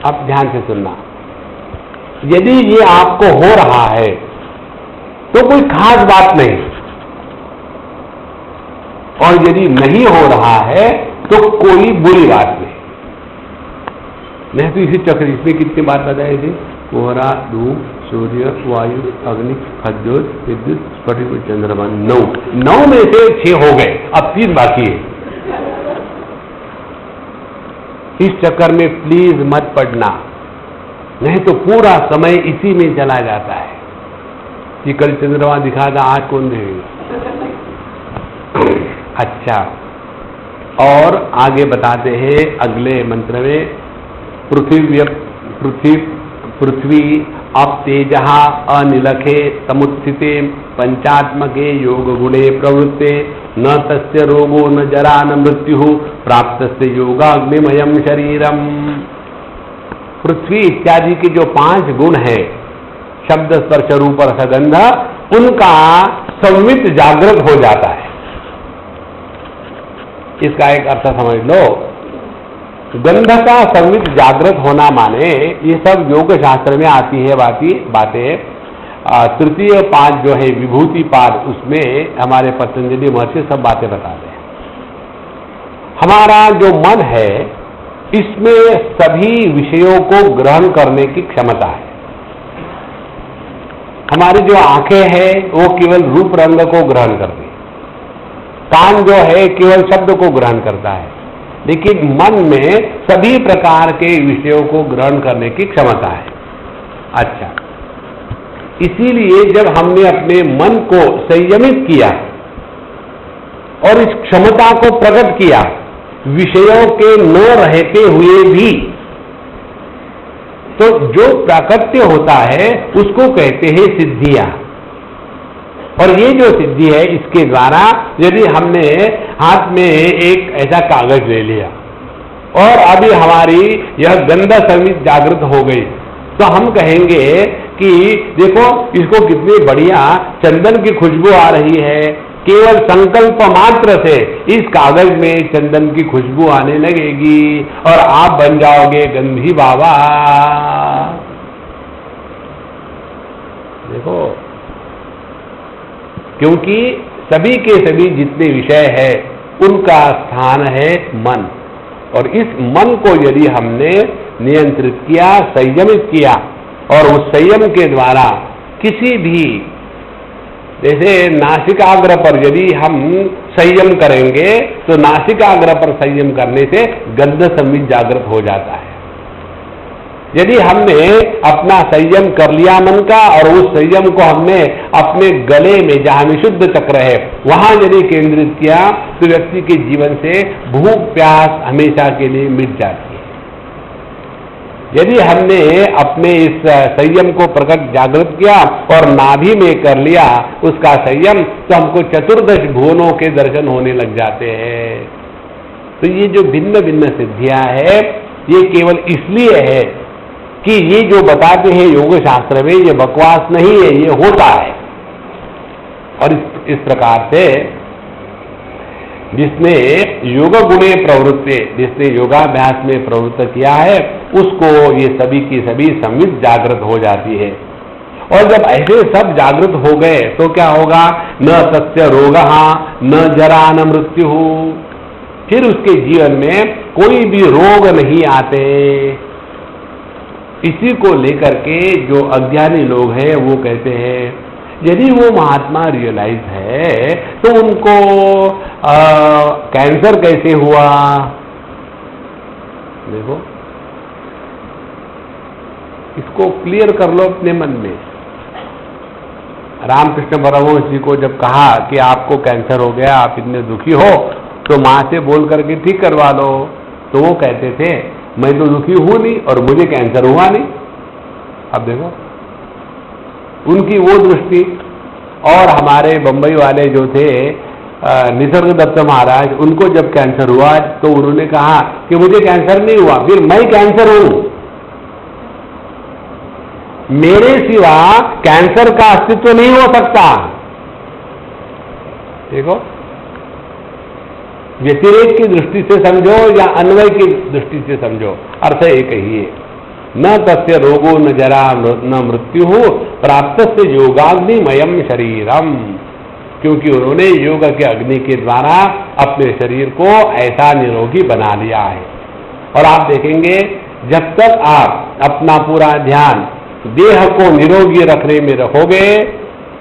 अब ध्यान से सुनना, यदि ये आपको हो रहा है तो कोई खास बात नहीं, और यदि नहीं हो रहा है तो कोई बुरी बात नहीं। नहीं तो इसी चक्र इसमें कितनी बात बताई थी, कोहरा, धूप, सूर्य, वायु, अग्नि, खद्योत, विद्युत, स्फटिक, चंद्रमा। 9 में से 6 हो गए, अब 3 बाकी है। इस चक्कर में प्लीज मत पड़ना, नहीं तो पूरा समय इसी में चला जाता है कि कल चंद्रमा दिखा था, आज कौन देखेगा। अच्छा, और आगे बताते हैं अगले मंत्र में, पृथ्वी अब तेजः अनिलखे समुत्थिते पंचात्मके योग गुणे प्रवृत्ते न तस्य रोगो न जरा न मृत्यु प्राप्तस्य योगाग्निमयम् शरीरम। पृथ्वी इत्यादि के जो 5 गुण है, शब्द स्पर्श रूप रस गंध, उनका संवित जागृत हो जाता है। इसका एक अर्थ समझ लो, गंध का संवित जागृत होना माने, ये सब योग शास्त्र में आती है बातें, तृतीय पाद जो है विभूति पाद, उसमें हमारे पतंजलि महर्षि सब बातें बताते हैं। हमारा जो मन है इसमें सभी विषयों को ग्रहण करने की क्षमता है। हमारी जो आंखें हैं वो केवल रूप रंग को ग्रहण करती है, कान जो है केवल शब्द को ग्रहण करता है, लेकिन मन में सभी प्रकार के विषयों को ग्रहण करने की क्षमता है। अच्छा, इसीलिए जब हमने अपने मन को संयमित किया और इस क्षमता को प्रकट किया विषयों के न रहते हुए भी, तो जो प्राकट्य होता है उसको कहते हैं सिद्धियां। और ये जो सिद्धि है, इसके द्वारा यदि हमने हाथ में एक ऐसा कागज ले लिया और अभी हमारी यह गंध समित जागृत हो गई, तो हम कहेंगे कि देखो इसको कितनी बढ़िया चंदन की खुशबू आ रही है। केवल संकल्प मात्र से इस कागज में चंदन की खुशबू आने लगेगी और आप बन जाओगे गंधी बाबा। देखो, क्योंकि सभी के सभी जितने विषय है उनका स्थान है मन, और इस मन को यदि हमने नियंत्रित किया, संयमित किया, और उस संयम के द्वारा किसी भी, जैसे नासिकाग्र पर यदि हम संयम करेंगे तो नासिकाग्र पर संयम करने से गंध संवित जागृत हो जाता है। यदि हमने अपना संयम कर लिया मन का और उस संयम को हमने अपने गले में जहां विशुद्ध चक्र है वहां यदि केंद्रित किया तो व्यक्ति के जीवन से भूख प्यास हमेशा के लिए मिट जाती है। यदि हमने अपने इस संयम को प्रकट जागृत किया और नाभि में कर लिया उसका संयम, तो हमको चतुर्दश भुवनों के दर्शन होने लग जाते हैं। तो ये जो भिन्न भिन्न सिद्धियां है ये केवल इसलिए है कि ये जो बताते हैं योग शास्त्र में ये बकवास नहीं है, ये होता है। और इस प्रकार से जिसने योग गुणे प्रवृत्ति, जिसने योगाभ्यास में प्रवृत्त किया है उसको ये सभी की सभी संवित जागृत हो जाती है। और जब ऐसे सब जागृत हो गए तो क्या होगा, न तस्य रोगः न जरा न मृत्यु, फिर उसके जीवन में कोई भी रोग नहीं आते। इसी को लेकर के जो अज्ञानी लोग हैं वो कहते हैं यदि वो महात्मा रियलाइज है तो उनको कैंसर कैसे हुआ। देखो, इसको क्लियर कर लो अपने मन में। रामकृष्ण परमहंस जी को जब कहा कि आपको कैंसर हो गया, आप इतने दुखी हो, तो मां से बोल करके ठीक करवा लो, तो वो कहते थे मैं तो दुखी हूं नहीं और मुझे कैंसर हुआ नहीं। अब देखो उनकी वो दृष्टि। और हमारे बंबई वाले जो थे निसर्ग दत्त महाराज, उनको जब कैंसर हुआ तो उन्होंने कहा कि मुझे कैंसर नहीं हुआ, फिर मैं कैंसर हूं, मेरे सिवा कैंसर का अस्तित्व नहीं हो सकता। देखो, व्यतिरेक की दृष्टि से समझो या अन्वय की दृष्टि से समझो, अर्थ एक ही है। न तस्य रोगो न जरा न मृत्यु प्राप्त से योगाग्निमयम शरीरम, क्योंकि उन्होंने योग के अग्नि के द्वारा अपने शरीर को ऐसा निरोगी बना लिया है। और आप देखेंगे जब तक आप अपना पूरा ध्यान देह को निरोगी रखने में रखोगे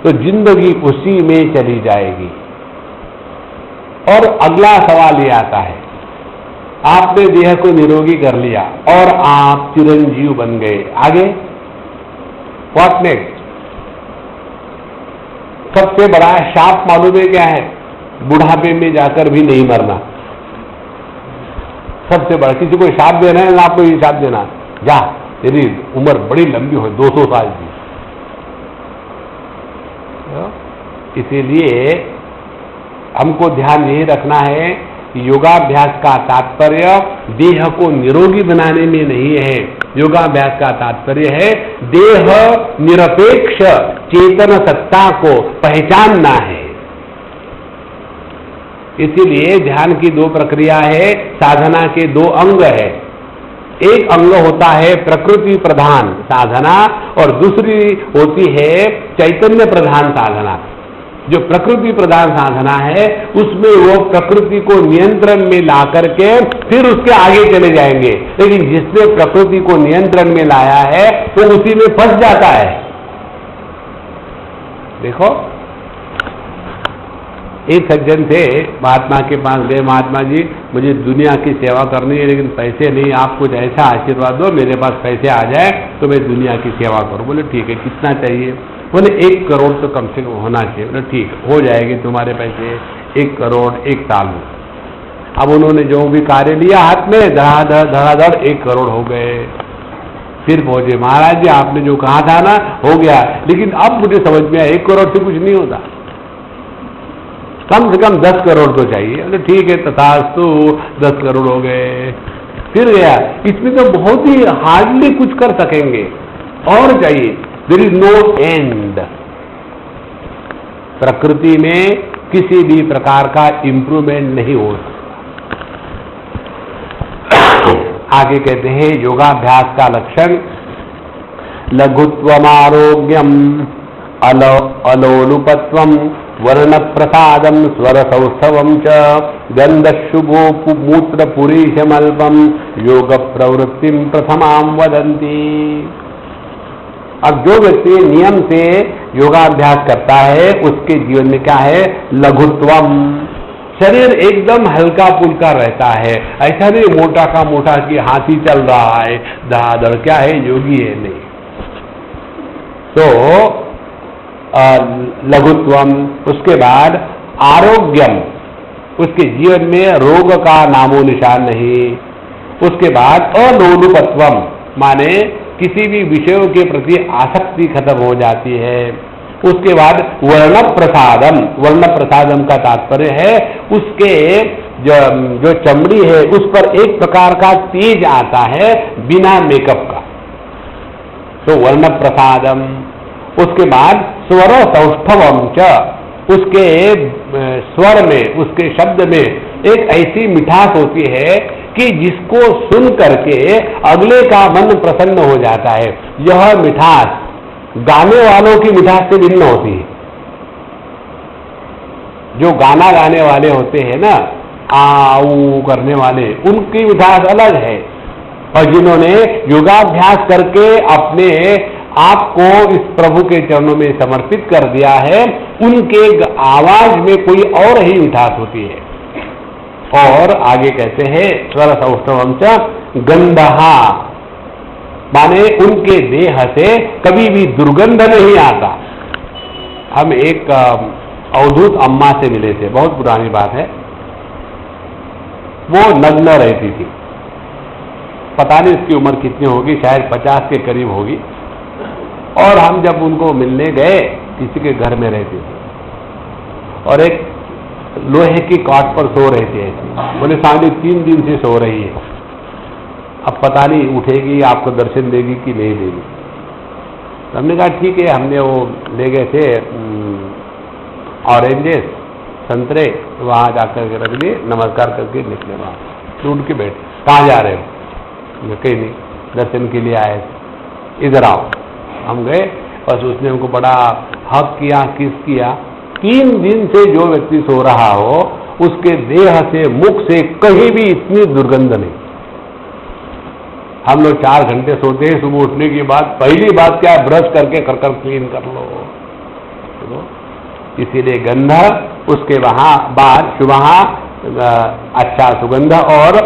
तो जिंदगी उसी में चली जाएगी। और अगला सवाल ये आता है, आपने देह को निरोगी कर लिया और आप चिरंजीव बन गए, आगे व्हाट नेक्स्ट? सबसे बड़ा शाप मालूम है क्या है? बुढ़ापे में जाकर भी नहीं मरना। सबसे बड़ा, किसी को शाप देना है ना, आपको ये शाप देना, जा तेरी उम्र बड़ी लंबी हो 200 साल की। इसीलिए हमको ध्यान यही रखना है कि योगाभ्यास का तात्पर्य देह को निरोगी बनाने में नहीं है। योगाभ्यास का तात्पर्य है देह निरपेक्ष चेतन सत्ता को पहचानना है। इसीलिए ध्यान की दो प्रक्रिया है, साधना के दो अंग है। एक अंग होता है प्रकृति प्रधान साधना और दूसरी होती है चैतन्य प्रधान साधना। जो प्रकृति प्रधान साधना है उसमें वो प्रकृति को नियंत्रण में ला करके फिर उसके आगे चले जाएंगे, लेकिन जिसने प्रकृति को नियंत्रण में लाया है वो उसी में फंस जाता है। देखो, एक सज्जन थे, महात्मा के पास गए, महात्मा जी मुझे दुनिया की सेवा करनी है लेकिन पैसे नहीं, आप कुछ ऐसा आशीर्वाद दो मेरे पास पैसे आ जाए तो मैं दुनिया की सेवा करूं। बोले ठीक है, कितना चाहिए? बोले 1 करोड़ तो कम से कम होना चाहिए। बोले ठीक, हो जाएंगे तुम्हारे पैसे 1 करोड़ 1 साल में। अब उन्होंने जो भी कार्य लिया हाथ में धड़ाधड़ 1 करोड़ हो गए। फिर पहुंचे, महाराज जी आपने जो कहा था ना हो गया, लेकिन अब मुझे समझ में आया 1 करोड़ से कुछ नहीं होता, कम से कम 10 करोड़ तो चाहिए। बोले ठीक है, तथास्तु 10 करोड़ हो गए। फिर गया, इसमें तो बहुत ही हार्डली कुछ कर सकेंगे, और चाहिए। There is no end. प्रकृति में किसी भी प्रकार का इंप्रूवमेंट नहीं हो सकता। आगे कहते हैं योगाभ्यास का लक्षण लघुत्वम आरोग्यम अलोलुपत्वम वर्ण प्रसादम स्वर सौष्ठवम च गंधशुभो मूत्र पुरीशमल्पम योग प्रवृत्ति प्रथमाम वदंती। अब जो व्यक्ति नियम से योगाभ्यास करता है उसके जीवन में क्या है? लघुत्वम, शरीर एकदम हल्का फुल्का रहता है, ऐसा नहीं मोटा का मोटा कि हाथी चल रहा है धड़ाधड़, क्या है योगी है, नहीं। तो लघुत्वम, उसके बाद आरोग्यम, उसके जीवन में रोग का नामो निशान नहीं। उसके बाद अलोलुपत्वम, माने किसी भी विषयों के प्रति आसक्ति खत्म हो जाती है। उसके बाद वर्ण प्रसादम, वर्ण प्रसादम का तात्पर्य है उसके जो चमड़ी है उस पर एक प्रकार का तेज आता है बिना मेकअप का, तो वर्ण प्रसादम। उसके बाद स्वर सौष्ठवम च, उसके स्वर में, उसके शब्द में एक ऐसी मिठास होती है कि जिसको सुन करके अगले का मन प्रसन्न हो जाता है। यह मिठास गाने वालों की मिठास से भिन्न होती है। जो गाना गाने वाले होते हैं ना, आऊ करने वाले, उनकी मिठास अलग है। और जिन्होंने योगाभ्यास करके अपने आपको इस प्रभु के चरणों में समर्पित कर दिया है, उनके आवाज में कोई और ही मिठास होती है। और आगे कहते हैं स्वर सौष्ठवम च गंधहा, माने उनके देह से कभी भी दुर्गंध नहीं आता। हम एक अवधूत अम्मा से मिले थे, बहुत पुरानी बात है। वो नग्न रहती थी, पता नहीं उसकी उम्र कितनी होगी, शायद 50 के करीब होगी। और हम जब उनको मिलने गए, किसी के घर में रहती थी और एक लोहे की कॉट पर सो रही थी ऐसी। बोले 3.5 दिन से सो रही है, अब पता नहीं उठेगी, आपको दर्शन देगी कि नहीं देगी। तो हमने कहा ठीक है, हमने वो ले गए थे ऑरेंजेस, संतरे, वहाँ जाकर के रख दिए, नमस्कार करके निकले। वहाँ तो उठ के बैठे, कहाँ जा रहे हो? कहीं नहीं, दर्शन के लिए आए, इधर आओ। हम गए, बस उसने हमको बड़ा हक किया, किस किया। 3 दिन से जो व्यक्ति सो रहा हो उसके देह से, मुख से कहीं भी इतनी दुर्गंध नहीं। हम लोग 4 घंटे सोते हैं, सुबह उठने के बाद पहली बात क्या है, ब्रश करके कर क्लीन कर लो। इसीलिए गंध, उसके बाद वहाँ अच्छा सुगंध, और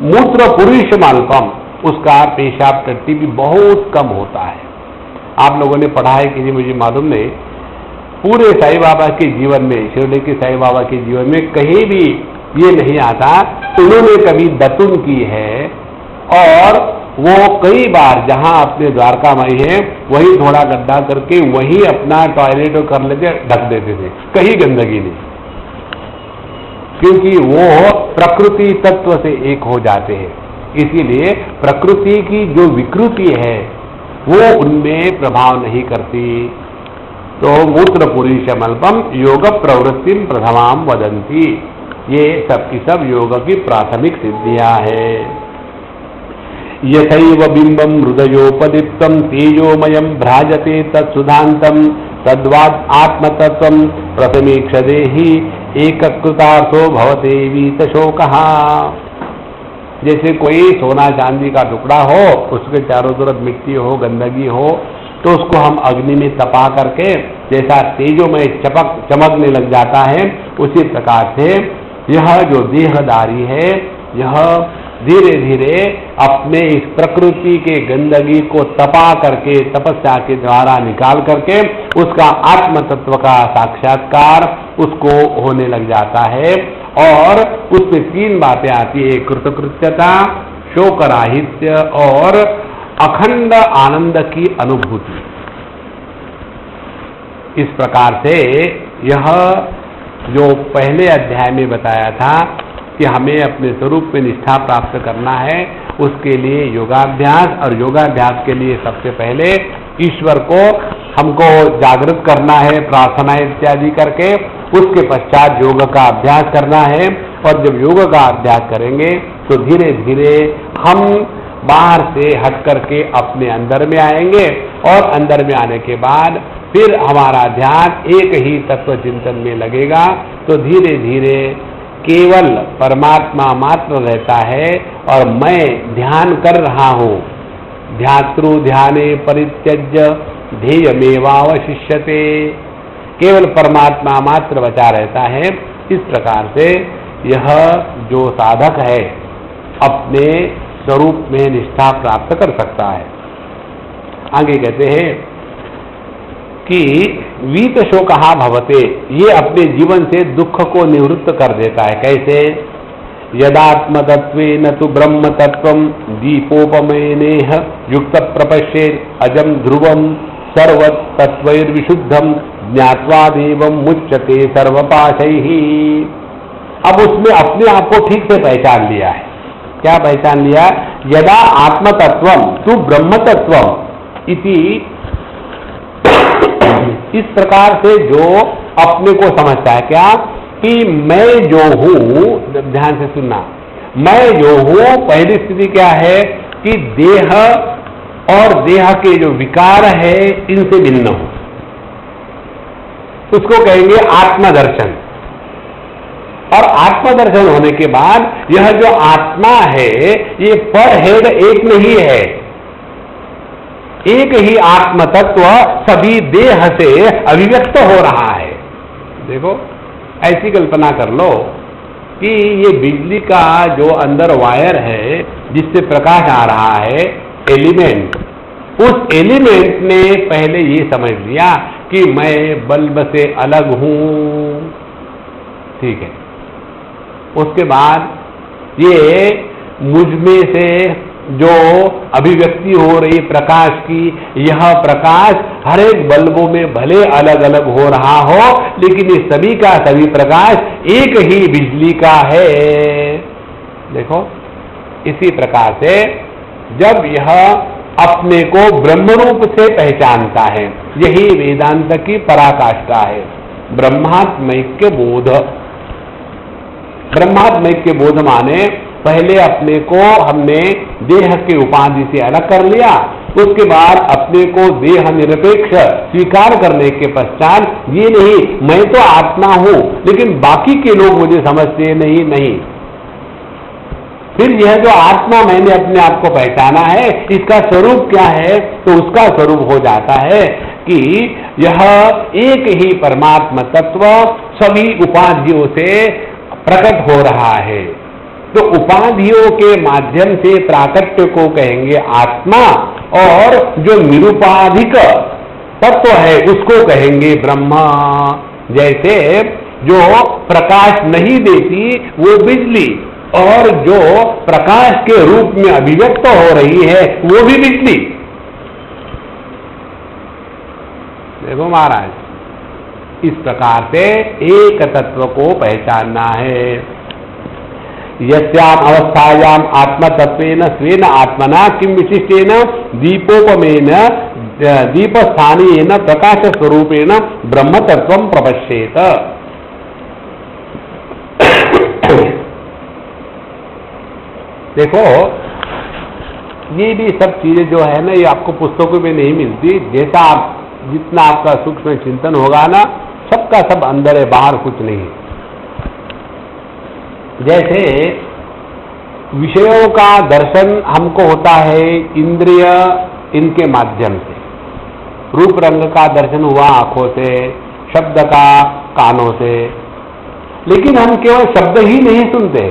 मूत्र पुरुष माल्पम, उसका पेशाब टट्टी भी बहुत कम होता है। आप लोगों ने पढ़ा है कि मुझे मालूम नहीं, पूरे साईं बाबा के जीवन में, शिरडी के साईं बाबा के जीवन में कहीं भी ये नहीं आता उन्होंने कभी दतुन की है। और वो कई बार जहां अपने द्वारका माई है वहीं थोड़ा गड्ढा करके वहीं अपना टॉयलेट कर लेते, ढक देते थे, कहीं गंदगी नहीं, क्योंकि वो प्रकृति तत्व से एक हो जाते हैं। इसीलिए प्रकृति की जो विकृति है वो उनमें प्रभाव नहीं करती। तो मूत्र पुरीशमल्पम योग प्रवृत्ति प्रथमाम वदंती, ये सब की सब योग की प्राथमिक सिद्धियां है। यथैव बिंबम हृदयोपदीप्तम तेजोमयम भ्राजते तत्सुधांतम तद्वाद आत्मतत्वम प्रथमीक्षदेहि एककृतार्थो भवते वीतशोकः। जैसे कोई सोना चांदी का टुकड़ा हो, उसके चारों तरफ मिट्टी हो, गंदगी हो, तो उसको हम अग्नि में तपा करके जैसा तेजोमय चमकने लग जाता है, उसी प्रकार से यह जो देहदारी है, यह धीरे धीरे अपने इस प्रकृति के गंदगी को तपा करके, तपस्या के द्वारा निकाल करके उसका आत्म तत्व का साक्षात्कार उसको होने लग जाता है। और उसमें तीन बातें आती है, कृतकृत्यता, शोकराहित्य और अखंड आनंद की अनुभूति। इस प्रकार से यह जो पहले अध्याय में बताया था कि हमें अपने स्वरूप में निष्ठा प्राप्त करना है, उसके लिए योगाभ्यास, और योगाभ्यास के लिए सबसे पहले ईश्वर को हमको जागृत करना है प्रार्थना इत्यादि करके, उसके पश्चात योग का अभ्यास करना है। और जब योग का अभ्यास करेंगे तो धीरे धीरे हम बाहर से हट करके अपने अंदर में आएंगे, और अंदर में आने के बाद फिर हमारा ध्यान एक ही तत्व चिंतन में लगेगा, तो धीरे धीरे केवल परमात्मा मात्र रहता है और मैं ध्यान कर रहा हूँ। ध्यातृ ध्याने परित्यज्य ध्येयमेवावशिष्यते, केवल परमात्मा मात्र बचा रहता है। इस प्रकार से यह जो साधक है अपने स्वरूप में निष्ठा प्राप्त कर सकता है। आगे कहते हैं कि वीत शोकः भवते, ये अपने जीवन से दुख को निवृत्त कर देता है। कैसे? यदात्मतत्वेन तु ब्रह्म तत्वं दीपोपमेनेह युक्त प्रपश्येत् अजं ध्रुवं सर्वतत्वैर्विशुद्धं ज्ञात्वा देवं मुच्यते सर्वपाशैः। अब उसमें अपने आप को ठीक से पहचान लिया है। क्या पहचान लिया? यदा आत्मतत्वं तु ब्रह्म तत्वं इति, इस प्रकार से जो अपने को समझता है, क्या कि मैं जो हूं, ध्यान से सुनना, मैं जो हूं, पहली स्थिति क्या है कि देह और देह के जो विकार है इनसे भिन्न हूं, उसको कहेंगे आत्मदर्शन। और आत्मदर्शन होने के बाद यह जो आत्मा है ये पर हेड एक नहीं है, एक ही आत्म तत्व सभी देह से अभिव्यक्त हो रहा है। देखो, ऐसी कल्पना कर लो कि ये बिजली का जो अंदर वायर है जिससे प्रकाश आ रहा है, एलिमेंट, उस एलिमेंट ने पहले ये समझ लिया कि मैं बल्ब से अलग हूं, ठीक है। उसके बाद ये मुझ में से जो अभिव्यक्ति हो रही प्रकाश की, यह प्रकाश हर एक बल्बों में भले अलग अलग हो रहा हो, लेकिन ये सभी का सभी प्रकाश एक ही बिजली का है। देखो, इसी प्रकार से जब यह अपने को ब्रह्मरूप से पहचानता है, यही वेदांत की पराकाष्ठा है। ब्रह्मात्मैक्य बोध, ब्रह्मात्मैक्य बोध माने पहले अपने को हमने देह के उपाधि से अलग कर लिया, उसके बाद अपने को देह निरपेक्ष स्वीकार करने के पश्चात ये नहीं मैं तो आत्मा हूं लेकिन बाकी के लोग मुझे समझते नहीं। फिर यह जो आत्मा मैंने अपने आप को पहचाना है, इसका स्वरूप क्या है? तो उसका स्वरूप हो जाता है कि यह एक ही परमात्मा तत्व सभी उपाधियों से प्रकट हो रहा है। तो उपाधियों के माध्यम से प्राकट्य को कहेंगे आत्मा, और जो निरुपाधिक तत्व है उसको कहेंगे ब्रह्म। जैसे जो प्रकाश नहीं देती वो बिजली, और जो प्रकाश के रूप में अभिव्यक्त हो रही है वो भी बिजली। देखो महाराज, इस प्रकार से एक तत्व को पहचानना है। यस्याम अवस्थायाम आत्मतत्वेन स्वेन आत्मना किम विशिष्टेन दीपोपमेन दीपस्थानेन प्रकाश स्वरूपेण ब्रह्म तत्वं प्रपश्येत। देखो, ये भी सब चीजें जो है ना, ये आपको पुस्तकों में नहीं मिलती। जैसा आप जितना आपका सूक्ष्म चिंतन होगा ना, सबका सब अंदर है, बाहर कुछ नहीं है। जैसे विषयों का दर्शन हमको होता है इंद्रिय इनके माध्यम से, रूप रंग का दर्शन हुआ आंखों से, शब्द का कानों से, लेकिन हम केवल शब्द ही नहीं सुनते।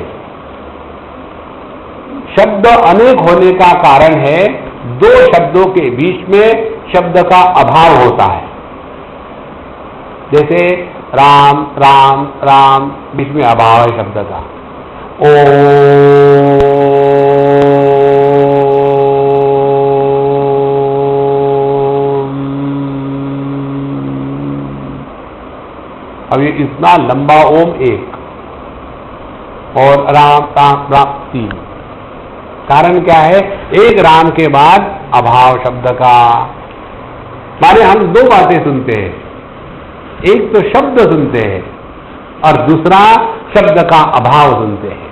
शब्द अनेक होने का कारण है, दो शब्दों के बीच में शब्द का अभाव होता है। जैसे राम राम राम, बीच में अभाव है शब्द का। ओम, अब ये इतना लंबा ओम एक, और राम राम राम तीन। कारण क्या है? एक राम के बाद अभाव शब्द का। माने हम दो बातें सुनते हैं, एक तो शब्द सुनते हैं और दूसरा शब्द का अभाव सुनते हैं।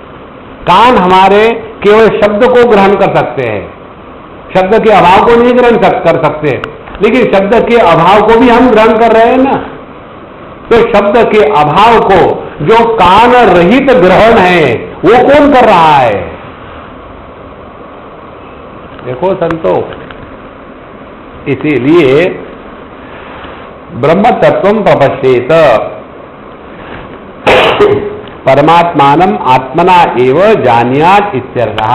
कान हमारे केवल शब्द को ग्रहण कर सकते हैं, शब्द के अभाव को नहीं ग्रहण कर सकते, लेकिन शब्द के अभाव को भी हम ग्रहण कर रहे हैं ना। तो शब्द के अभाव को जो कान रहित ग्रहण है, वो कौन कर रहा है? देखो संतो, इसीलिए ब्रह्म तत्वम प्रपश्येत, परमात्मानम आत्मना एव जानियात इत्यर्थः।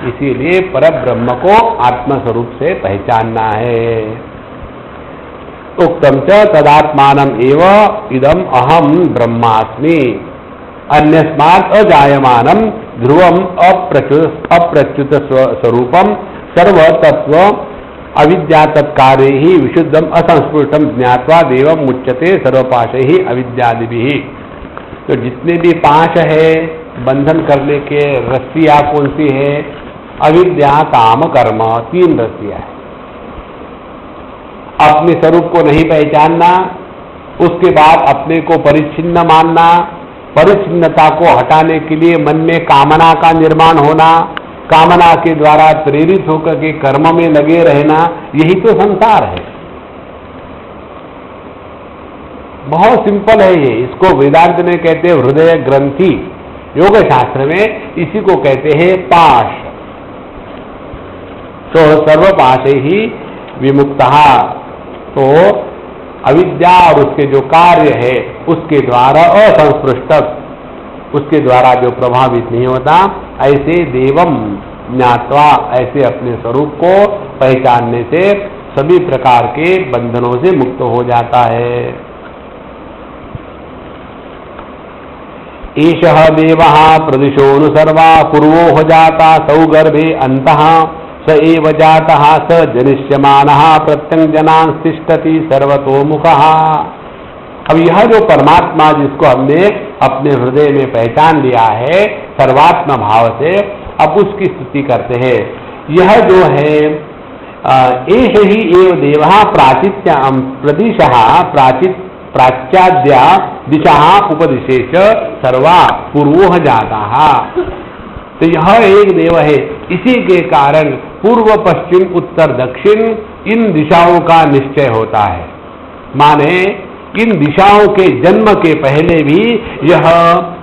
इसीलिए परब्रह्म को आत्मस्वरूप से पहचानना है। उक्तम च तदात्मानम एव इदम अहम ब्रह्मास्मि, अन्यस्मात् अजायमानम ध्रुवम अप्रच्युत स्वरूपम सर्वतत्व अविद्या तत्कार्य ही विशुद्धम असंस्पृष्टम ज्ञात्वा देवम मुच्यते सर्वपाश ही अविद्यादिभिः। तो जितने भी पाश है बंधन करने के, रस्सियां कौन सी है? अविद्या काम कर्म, तीन रस्सियां है। अपने स्वरूप को नहीं पहचानना, उसके बाद अपने को परिच्छिन्न मानना, परिच्छिन्नता को हटाने के लिए मन में कामना का निर्माण होना, कामना के द्वारा प्रेरित होकर के कर्म में लगे रहना, यही तो संसार है। बहुत सिंपल है ये। इसको वेदांत में कहते हैं हृदय ग्रंथि, योग शास्त्र में इसी को कहते हैं पाश। तो सर्व पाश ही विमुक्तः, तो अविद्या और उसके जो कार्य है उसके द्वारा असंस्पृष्ट, उसके द्वारा जो प्रभावित नहीं होता, ऐसे देवम ज्ञात्वा, ऐसे अपने स्वरूप को पहचानने से सभी प्रकार के बंधनों से मुक्त हो जाता है। ईशः देवः प्रदिशोऽनुसर्वा पूर्वो जाता सौगर्भे अंतः स एव जातः स जनिष्यमानः प्रत्यंजनान् तिष्ठति सर्वतोमुखः। अब यह जो परमात्मा जिसको हमने अपने हृदय में पहचान लिया है सर्वात्म भाव से, अब उसकी स्तुति करते हैं। यह जो है एष ही एव देवः प्राचित्यं प्रदिशः प्राच्याद्या दिशा उपदिशेष सर्वा पूर्वो जाता। तो यह एक देव है, इसी के कारण पूर्व पश्चिम उत्तर दक्षिण इन दिशाओं का निश्चय होता है। माने इन दिशाओं के जन्म के पहले भी यह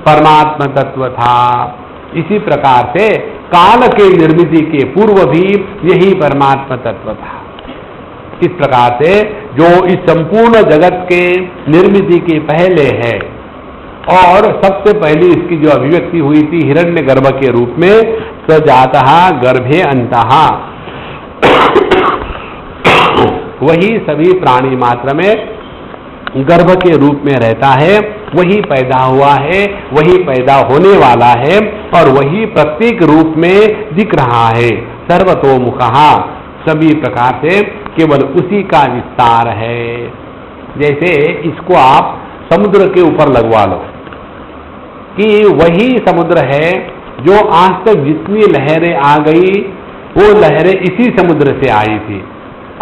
परमात्मा तत्व था। इसी प्रकार से काल के निर्मिति के पूर्व भी यही परमात्मा तत्व था। इस प्रकार से जो इस संपूर्ण जगत के निर्मिति के पहले है, और सबसे पहले इसकी जो अभिव्यक्ति हुई थी हिरण्य गर्भ के रूप में, स जातः गर्भे अंतः, वही सभी प्राणी मात्र में गर्भ के रूप में रहता है, वही पैदा हुआ है, वही पैदा होने वाला है, और वही प्रत्येक रूप में दिख रहा है। सर्वतोमुखः, सभी प्रकार से केवल उसी का विस्तार है। जैसे इसको आप समुद्र के ऊपर लगवा लो कि वही समुद्र है जो आज तक जितनी लहरें आ गई वो लहरें इसी समुद्र से आई थी,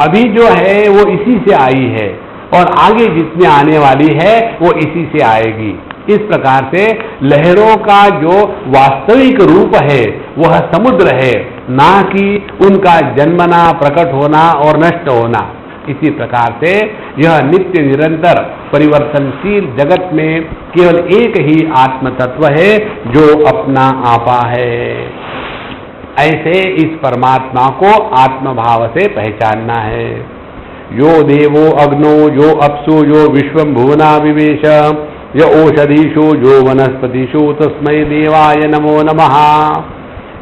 अभी जो है वो इसी से आई है, और आगे जितनी आने वाली है वो इसी से आएगी। इस प्रकार से लहरों का जो वास्तविक रूप है वह समुद्र है, ना कि उनका जन्मना, प्रकट होना और नष्ट होना। इसी प्रकार से यह नित्य निरंतर परिवर्तनशील जगत में केवल एक ही आत्म तत्व है जो अपना आपा है। ऐसे इस परमात्मा को आत्मभाव से पहचानना है। यो देवो अग्नो यो अप्सु यो विश्वं भुवना विवेश यो ओषधीषु जो वनस्पतिषु तस्मै देवाय नमो नमः।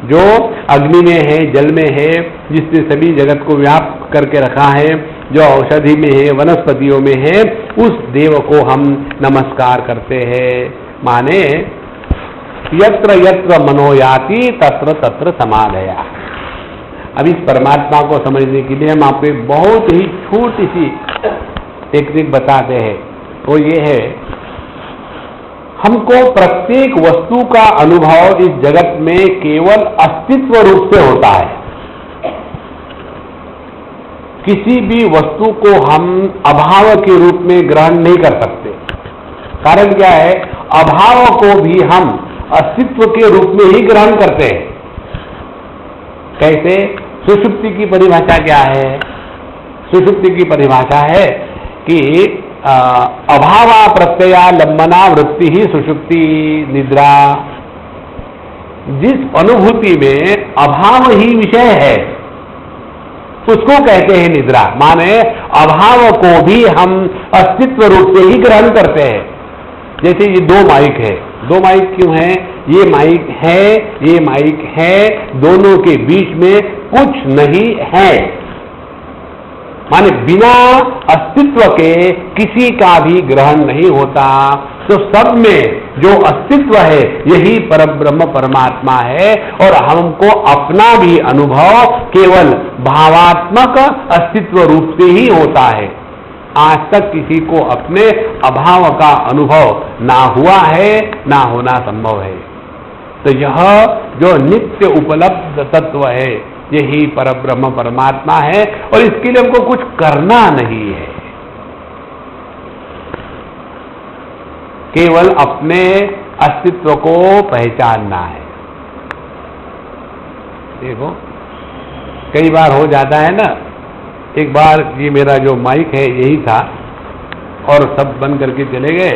जो अग्नि में है, जल में है, जिसने सभी जगत को व्याप्त करके रखा है, जो औषधि में है, वनस्पतियों में है, उस देव को हम नमस्कार करते हैं। माने यत्र यत्र मनो याति तत्र तत्र समाधया। अब इस परमात्मा को समझने के लिए हम आपको एक बहुत ही छोटी सी टेक्निक बताते हैं। वो ये है, हमको प्रत्येक वस्तु का अनुभव इस जगत में केवल अस्तित्व रूप से होता है। किसी भी वस्तु को हम अभाव के रूप में ग्रहण नहीं कर सकते। कारण क्या है? अभाव को भी हम अस्तित्व के रूप में ही ग्रहण करते हैं। कैसे? सुषुप्ति की परिभाषा क्या है? सुषुप्ति की परिभाषा है कि अभावा प्रत्यया लंबना वृत्ति ही सुषुप्ति निद्रा। जिस अनुभूति में अभाव ही विषय है उसको कहते हैं निद्रा। माने अभाव को भी हम अस्तित्व रूप से ही ग्रहण करते हैं। जैसे ये दो माइक है, दो माइक क्यों है? ये माइक है, ये माइक है, दोनों के बीच में कुछ नहीं है। माने बिना अस्तित्व के किसी का भी ग्रहण नहीं होता। तो सब में जो अस्तित्व है यही परब्रह्म परमात्मा है, और हमको अपना भी अनुभव केवल भावात्मक अस्तित्व रूप से ही होता है। आज तक किसी को अपने अभाव का अनुभव ना हुआ है, ना होना संभव है। तो यह जो नित्य उपलब्ध तत्व है यही परब्रह्म परमात्मा है, और इसके लिए हमको कुछ करना नहीं है, केवल अपने अस्तित्व को पहचानना है। देखो कई बार हो जाता है ना, एक बार ये मेरा जो माइक है यही था और सब बंद करके चले गए,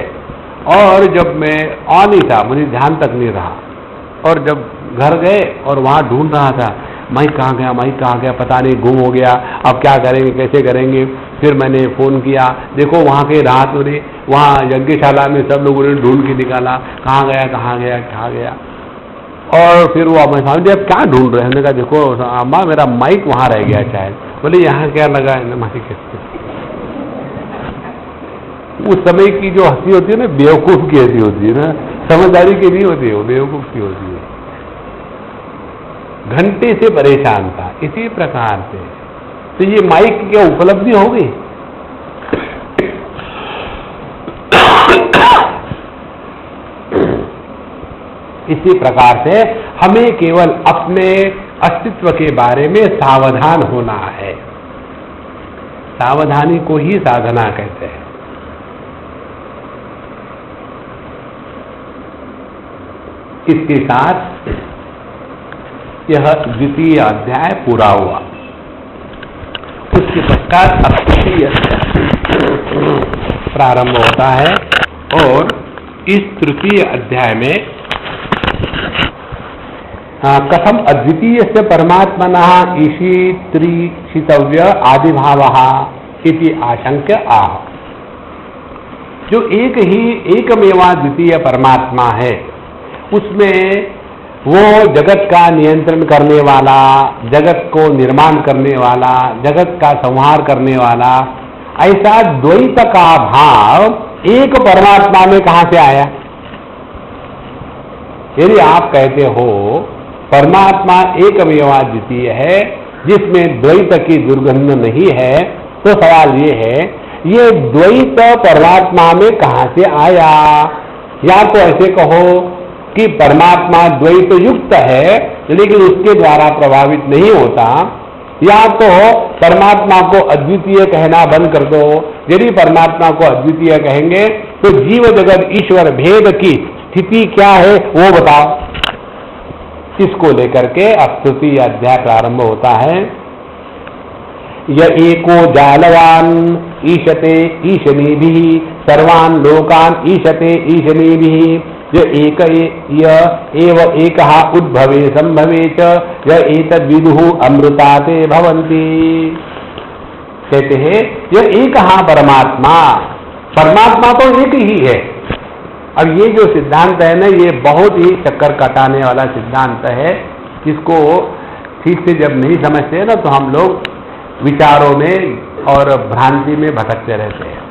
और जब मैं ऑन ही था मुझे ध्यान तक नहीं रहा, और जब घर गए और वहां ढूंढ रहा था माइक कहाँ गया, माइक कहाँ गया, पता नहीं गुम हो गया, अब क्या करेंगे, कैसे करेंगे। फिर मैंने फ़ोन किया, देखो वहाँ के रात ने वहाँ यज्ञशाला में सब लोगों ने ढूंढ के निकाला, कहाँ गया कहाँ गया कहाँ गया। और फिर वो मैं समझे अब क्या ढूंढ रहे हैं। मैंने कहा देखो अम्मा मेरा माइक वहाँ रह गया शायद। बोले यहाँ क्या लगा है ना माइक। उस समय की जो हंसी होती है ना, बेवकूफ़ की हंसी होती है ना, समझदारी की नहीं होती है, वो बेवकूफ़ की होती है। घंटे से परेशान था। इसी प्रकार से तो ये माइक की क्या उपलब्धि हो गई? इसी प्रकार से हमें केवल अपने अस्तित्व के बारे में सावधान होना है। सावधानी को ही साधना कहते हैं। इसके साथ यह द्वितीय अध्याय पूरा हुआ। उसके पश्चात अब तृतीय प्रारंभ होता है, और इस तृतीय अध्याय में कथम अद्वितीय से परमात्मना ईशित्रिषितव्य आदिभावः इति आशंक्य आह। जो एक ही एकमेवा द्वितीय परमात्मा है, उसमें वो जगत का नियंत्रण करने वाला, जगत को निर्माण करने वाला, जगत का संहार करने वाला, ऐसा द्वैत का भाव एक परमात्मा में कहां से आया? यदि आप कहते हो परमात्मा एकमेवा द्वितीय है जिसमें द्वैत की दुर्गंध नहीं है, तो सवाल ये है ये द्वैत परमात्मा में कहां से आया? या तो ऐसे कहो कि परमात्मा द्वैत युक्त है लेकिन उसके द्वारा प्रभावित नहीं होता, या तो परमात्मा को अद्वितीय कहना बंद कर दो। यदि परमात्मा को अद्वितीय कहेंगे तो जीव जगत ईश्वर भेद की स्थिति क्या है वो बताओ। इसको लेकर के अब तृतीय अध्याय प्रारंभ होता है। य एको जालवान ईशते ईशनीभिः सर्वान् लोकान् ईशते ईशनीभिः य एक एव एकः उद्भवे संभवे च य एतद्विदुः अमृताते भवन्ति। कहते हैं यह एक परमात्मा, परमात्मा तो एक ही है। अब ये जो सिद्धांत है ना, ये बहुत ही चक्कर काटने वाला सिद्धांत है। इसको ठीक से जब नहीं समझते हैं ना, तो हम लोग विचारों में और भ्रांति में भटकते रहते हैं।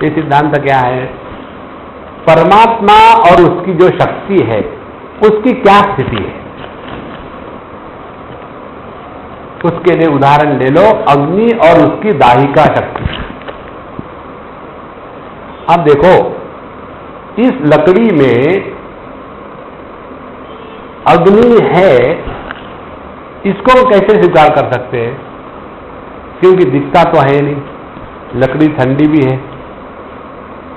ये सिद्धांत क्या है? परमात्मा और उसकी जो शक्ति है, उसकी क्या स्थिति है? उसके लिए उदाहरण ले लो, अग्नि और उसकी दाहिका शक्ति। अब देखो, इस लकड़ी में अग्नि है, इसको कैसे स्वीकार कर सकते हैं? क्योंकि दिखता तो है नहीं, लकड़ी ठंडी भी है,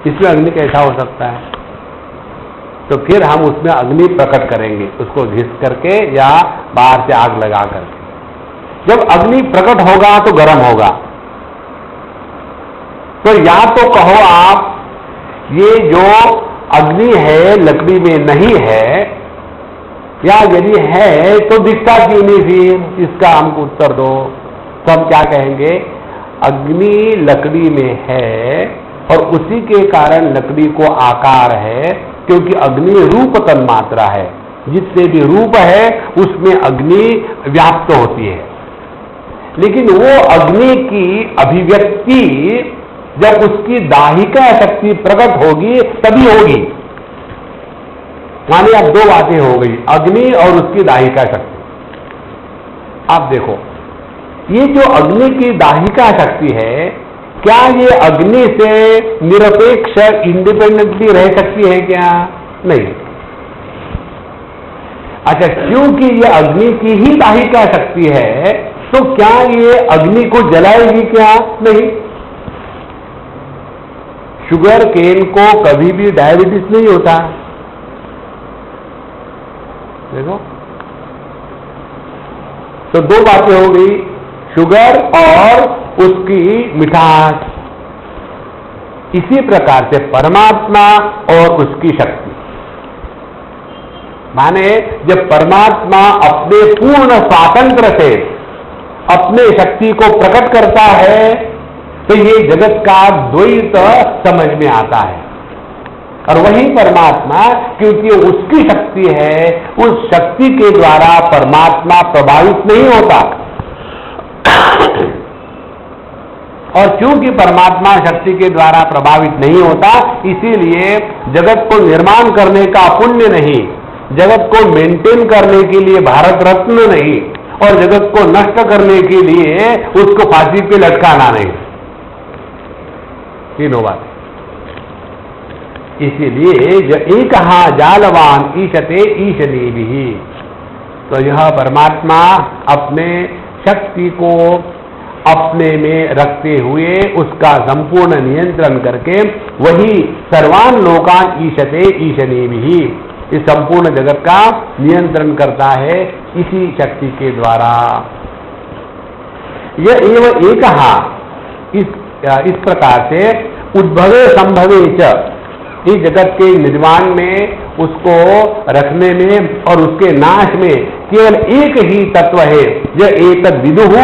इसमें अग्नि कैसा हो सकता है? तो फिर हम उसमें अग्नि प्रकट करेंगे, उसको घिस करके या बाहर से आग लगा करके। जब अग्नि प्रकट होगा तो गर्म होगा। तो या तो कहो आप, ये जो अग्नि है लकड़ी में नहीं है, या यदि है तो दिखता क्यों नहीं? फिर इसका हमको उत्तर दो। तो हम क्या कहेंगे? अग्नि लकड़ी में है और उसी के कारण लकड़ी को आकार है, क्योंकि अग्नि रूप तन्मात्रा है। जितने भी रूप है उसमें अग्नि व्याप्त होती है। लेकिन वो अग्नि की अभिव्यक्ति जब उसकी दाहिका शक्ति प्रकट होगी तभी होगी। माने अब दो बातें हो गई, अग्नि और उसकी दाहिका शक्ति। आप देखो, ये जो अग्नि की दाहिका शक्ति है, क्या ये अग्नि से निरपेक्ष इंडिपेंडेंटली रह सकती है क्या? नहीं। अच्छा, क्योंकि ये अग्नि की ही दाहिका शक्ति है, तो क्या ये अग्नि को जलाएगी क्या? नहीं। शुगर केन को कभी भी डायबिटीज नहीं होता। देखो, तो दो बातें हो गई, शुगर और उसकी मिठास। इसी प्रकार से परमात्मा और उसकी शक्ति, माने जब परमात्मा अपने पूर्ण स्वातंत्र से अपने शक्ति को प्रकट करता है, तो ये जगत का द्वैत समझ में आता है। और वही परमात्मा, क्योंकि उसकी शक्ति है, उस शक्ति के द्वारा परमात्मा प्रभावित नहीं होता। और क्योंकि परमात्मा शक्ति के द्वारा प्रभावित नहीं होता, इसीलिए जगत को निर्माण करने का पुण्य नहीं, जगत को मेंटेन करने के लिए भारत रत्न नहीं, और जगत को नष्ट करने के लिए उसको फांसी पे लटकाना नहीं। तीनों बात। इसीलिए एक जालवान ईशते ईशनीभिः, तो यह परमात्मा अपने शक्ति को अपने में रखते हुए उसका संपूर्ण नियंत्रण करके वही सर्वान् लोकान् ईशते ईशनीभिः, इस संपूर्ण जगत का नियंत्रण करता है इसी शक्ति के द्वारा। यह एवं एक इस प्रकार से उद्भवे संभवे च, इस जगत के निर्माण में, उसको रखने में और उसके नाश में केवल एक ही तत्व है। यह एतद् विदुः,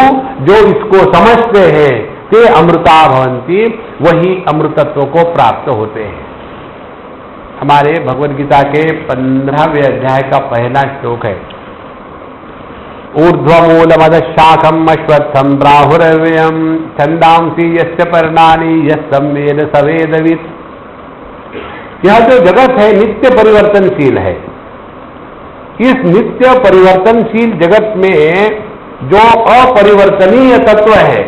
जो इसको समझते हैं, ते अमृता भवन्ति, वही अमृतत्व को प्राप्त होते हैं। हमारे भगवद गीता के 15वें अध्याय का पहला श्लोक है, ऊर्ध्वमूलमदशाखम् अश्वत्थम् प्राहुरव्ययम् छन्दांसि यस्य पर्णानि यस्तं वेद स वेदवित्। यह जो जगत है नित्य परिवर्तनशील है। इस नित्य परिवर्तनशील जगत में जो अपरिवर्तनीय तत्व है,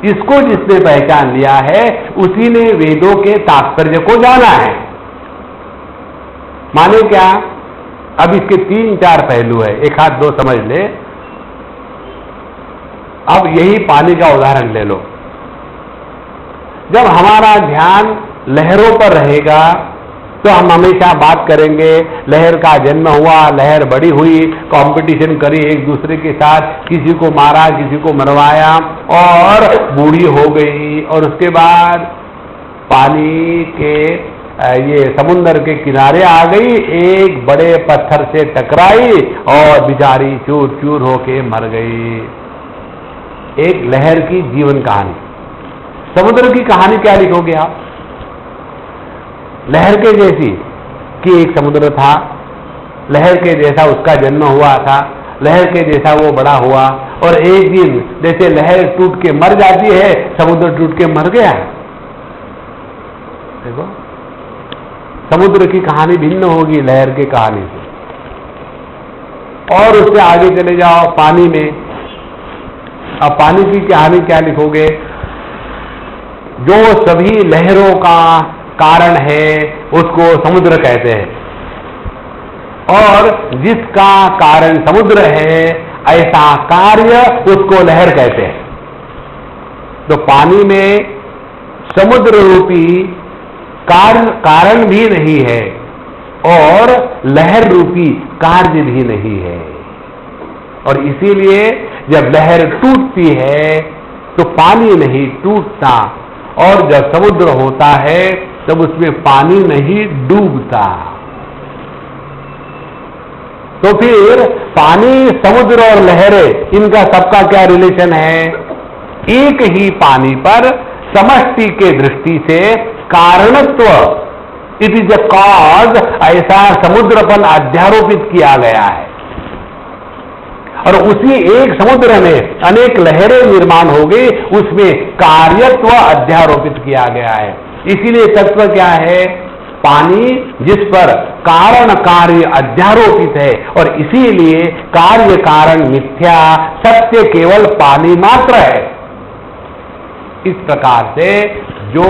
इसको जिसने पहचान लिया है, उसी ने वेदों के तात्पर्य को जाना है। माने क्या? अब इसके 3-4 पहलू है, एक हाथ दो समझ ले। अब यही पानी का उदाहरण ले लो। जब हमारा ध्यान लहरों पर रहेगा तो हम हमेशा बात करेंगे लहर का जन्म हुआ, लहर बड़ी हुई, कंपटीशन करी एक दूसरे के साथ, किसी को मारा, किसी को मरवाया और बूढ़ी हो गई, और उसके बाद पानी के ये समुद्र के किनारे आ गई, एक बड़े पत्थर से टकराई और बेचारी चूर चूर होके मर गई। एक लहर की जीवन कहानी। समुद्र की कहानी क्या लिखोगे आप? लहर के जैसी कि एक समुद्र था, लहर के जैसा उसका जन्म हुआ था, लहर के जैसा वो बड़ा हुआ, और एक दिन जैसे लहर टूट के मर जाती है, समुद्र टूट के मर गया। देखो, समुद्र की कहानी भिन्न होगी लहर की कहानी से। और उससे आगे चले जाओ पानी में। अब पानी की कहानी क्या लिखोगे? जो सभी लहरों का कारण है उसको समुद्र कहते हैं, और जिसका कारण समुद्र है ऐसा कार्य उसको लहर कहते हैं। तो पानी में समुद्र रूपी कारण भी नहीं है और लहर रूपी कार्य भी नहीं है, और इसीलिए जब लहर टूटती है तो पानी नहीं टूटता, और जब समुद्र होता है तब उसमें पानी नहीं डूबता। तो फिर पानी, समुद्र और लहरें, इनका सबका क्या रिलेशन है? एक ही पानी पर समष्टि के दृष्टि से कारणत्व, इट इज अ कॉज, ऐसा समुद्र पर अध्यारोपित किया गया है, और उसी एक समुद्र में अनेक लहरें निर्माण हो गई, उसमें कार्यत्व अध्यारोपित किया गया है। इसीलिए तत्व क्या है? पानी, जिस पर कारण कार्य अध्यारोपित है, और इसीलिए कार्य कारण मिथ्या, सत्य केवल पानी मात्र है। इस प्रकार से जो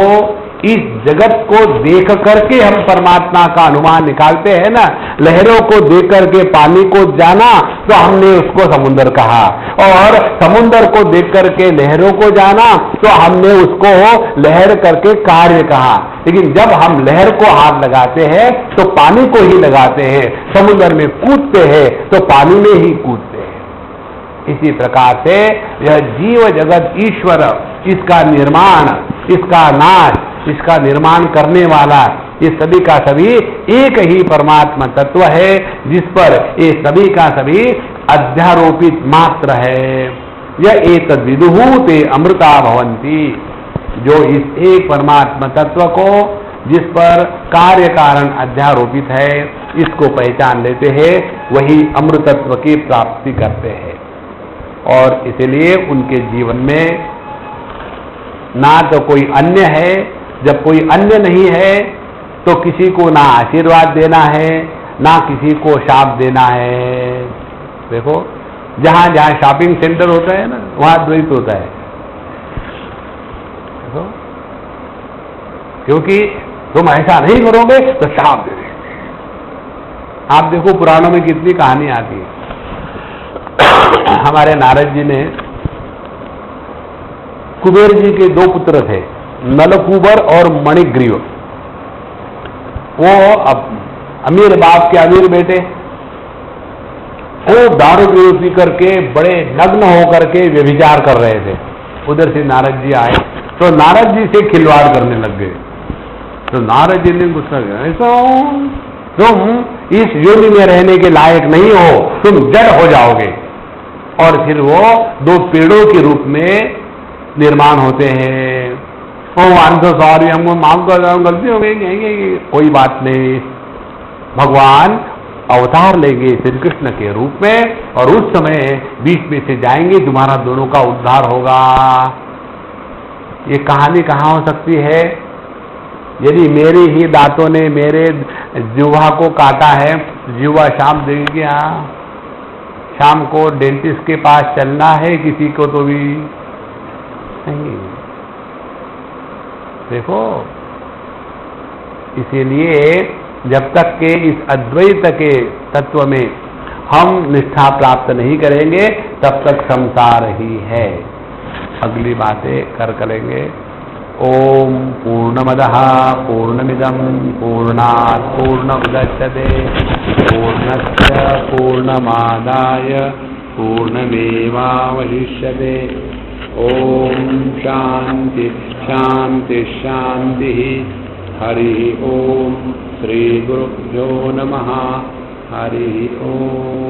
इस जगत को देख करके हम परमात्मा का अनुमान निकालते हैं ना, लहरों को देख करके पानी को जाना तो हमने उसको समुद्र कहा, और समुद्र को देख करके लहरों को जाना तो हमने उसको लहर करके कार्य कहा। लेकिन जब हम लहर को हाथ लगाते हैं तो पानी को ही लगाते हैं, समुद्र में कूदते हैं तो पानी में ही कूदते हैं। इसी प्रकार से यह जीव जगत ईश्वर, इसका निर्माण, इसका नाश, इसका निर्माण करने वाला, ये सभी का सभी एक ही परमात्मा तत्व है, जिस पर ये सभी का सभी अध्यारोपित मात्र है। यह एतद् विदुः ते अमृता भवन्ति। जो इस एक परमात्मा तत्व को, जिस पर कार्य कारण अध्यारोपित है, इसको पहचान लेते हैं, वही अमृतत्व की प्राप्ति करते हैं। और इसलिए उनके जीवन में ना तो कोई अन्य है, जब कोई अन्य नहीं है तो किसी को ना आशीर्वाद देना है, ना किसी को शाप देना है। देखो, जहां जहां शॉपिंग सेंटर होता है ना, वहां द्वैत होता है। देखो, क्योंकि तुम ऐसा नहीं करोगे तो शाप दे देंगे। आप देखो पुराणों में कितनी कहानी आती है। हमारे नारद जी ने, कुबेर जी के दो पुत्र थे, नलकूबर और मणिग्रीव। वो अब अमीर बाप के अमीर बेटे, वो दारू पी करके बड़े नग्न होकर के व्यभिचार कर रहे थे। उधर से नारद जी आए तो नारद जी से खिलवाड़ करने लग गए। तो नारद जी ने गुस्सा किया, ऐसा तुम इस योनि में रहने के लायक नहीं हो, तुम जड़ हो जाओगे। और फिर वो दो पेड़ों के रूप में निर्माण होते हैं। सॉरी, हमको माफ कर दो, गलती हो गई, कोई बात नहीं। भगवान अवतार लेंगे श्री कृष्ण के रूप में, और उस समय बीच में से जाएंगे, तुम्हारा दोनों का उद्धार होगा। ये कहानी कहाँ हो सकती है? यदि मेरे ही दांतों ने मेरे जिह्वा को काटा है, जिह्वा शाम देंगे क्या? शाम को डेंटिस्ट के पास चलना है किसी को तो भी नहीं। देखो, इसीलिए जब तक के इस अद्वैत के तत्व में हम निष्ठा प्राप्त नहीं करेंगे, तब तक संसार ही है। अगली बातें कर करेंगे। ओम पूर्णमदः पूर्णमिदं पूर्णात् पूर्णमुदच्यते पूर्णस्य पूर्णमादाय पूर्णमेवावशिष्यते। ओम शांति शांति शांति। हरि ओम। श्री गुरुभ्यो नमः। हरि ओम।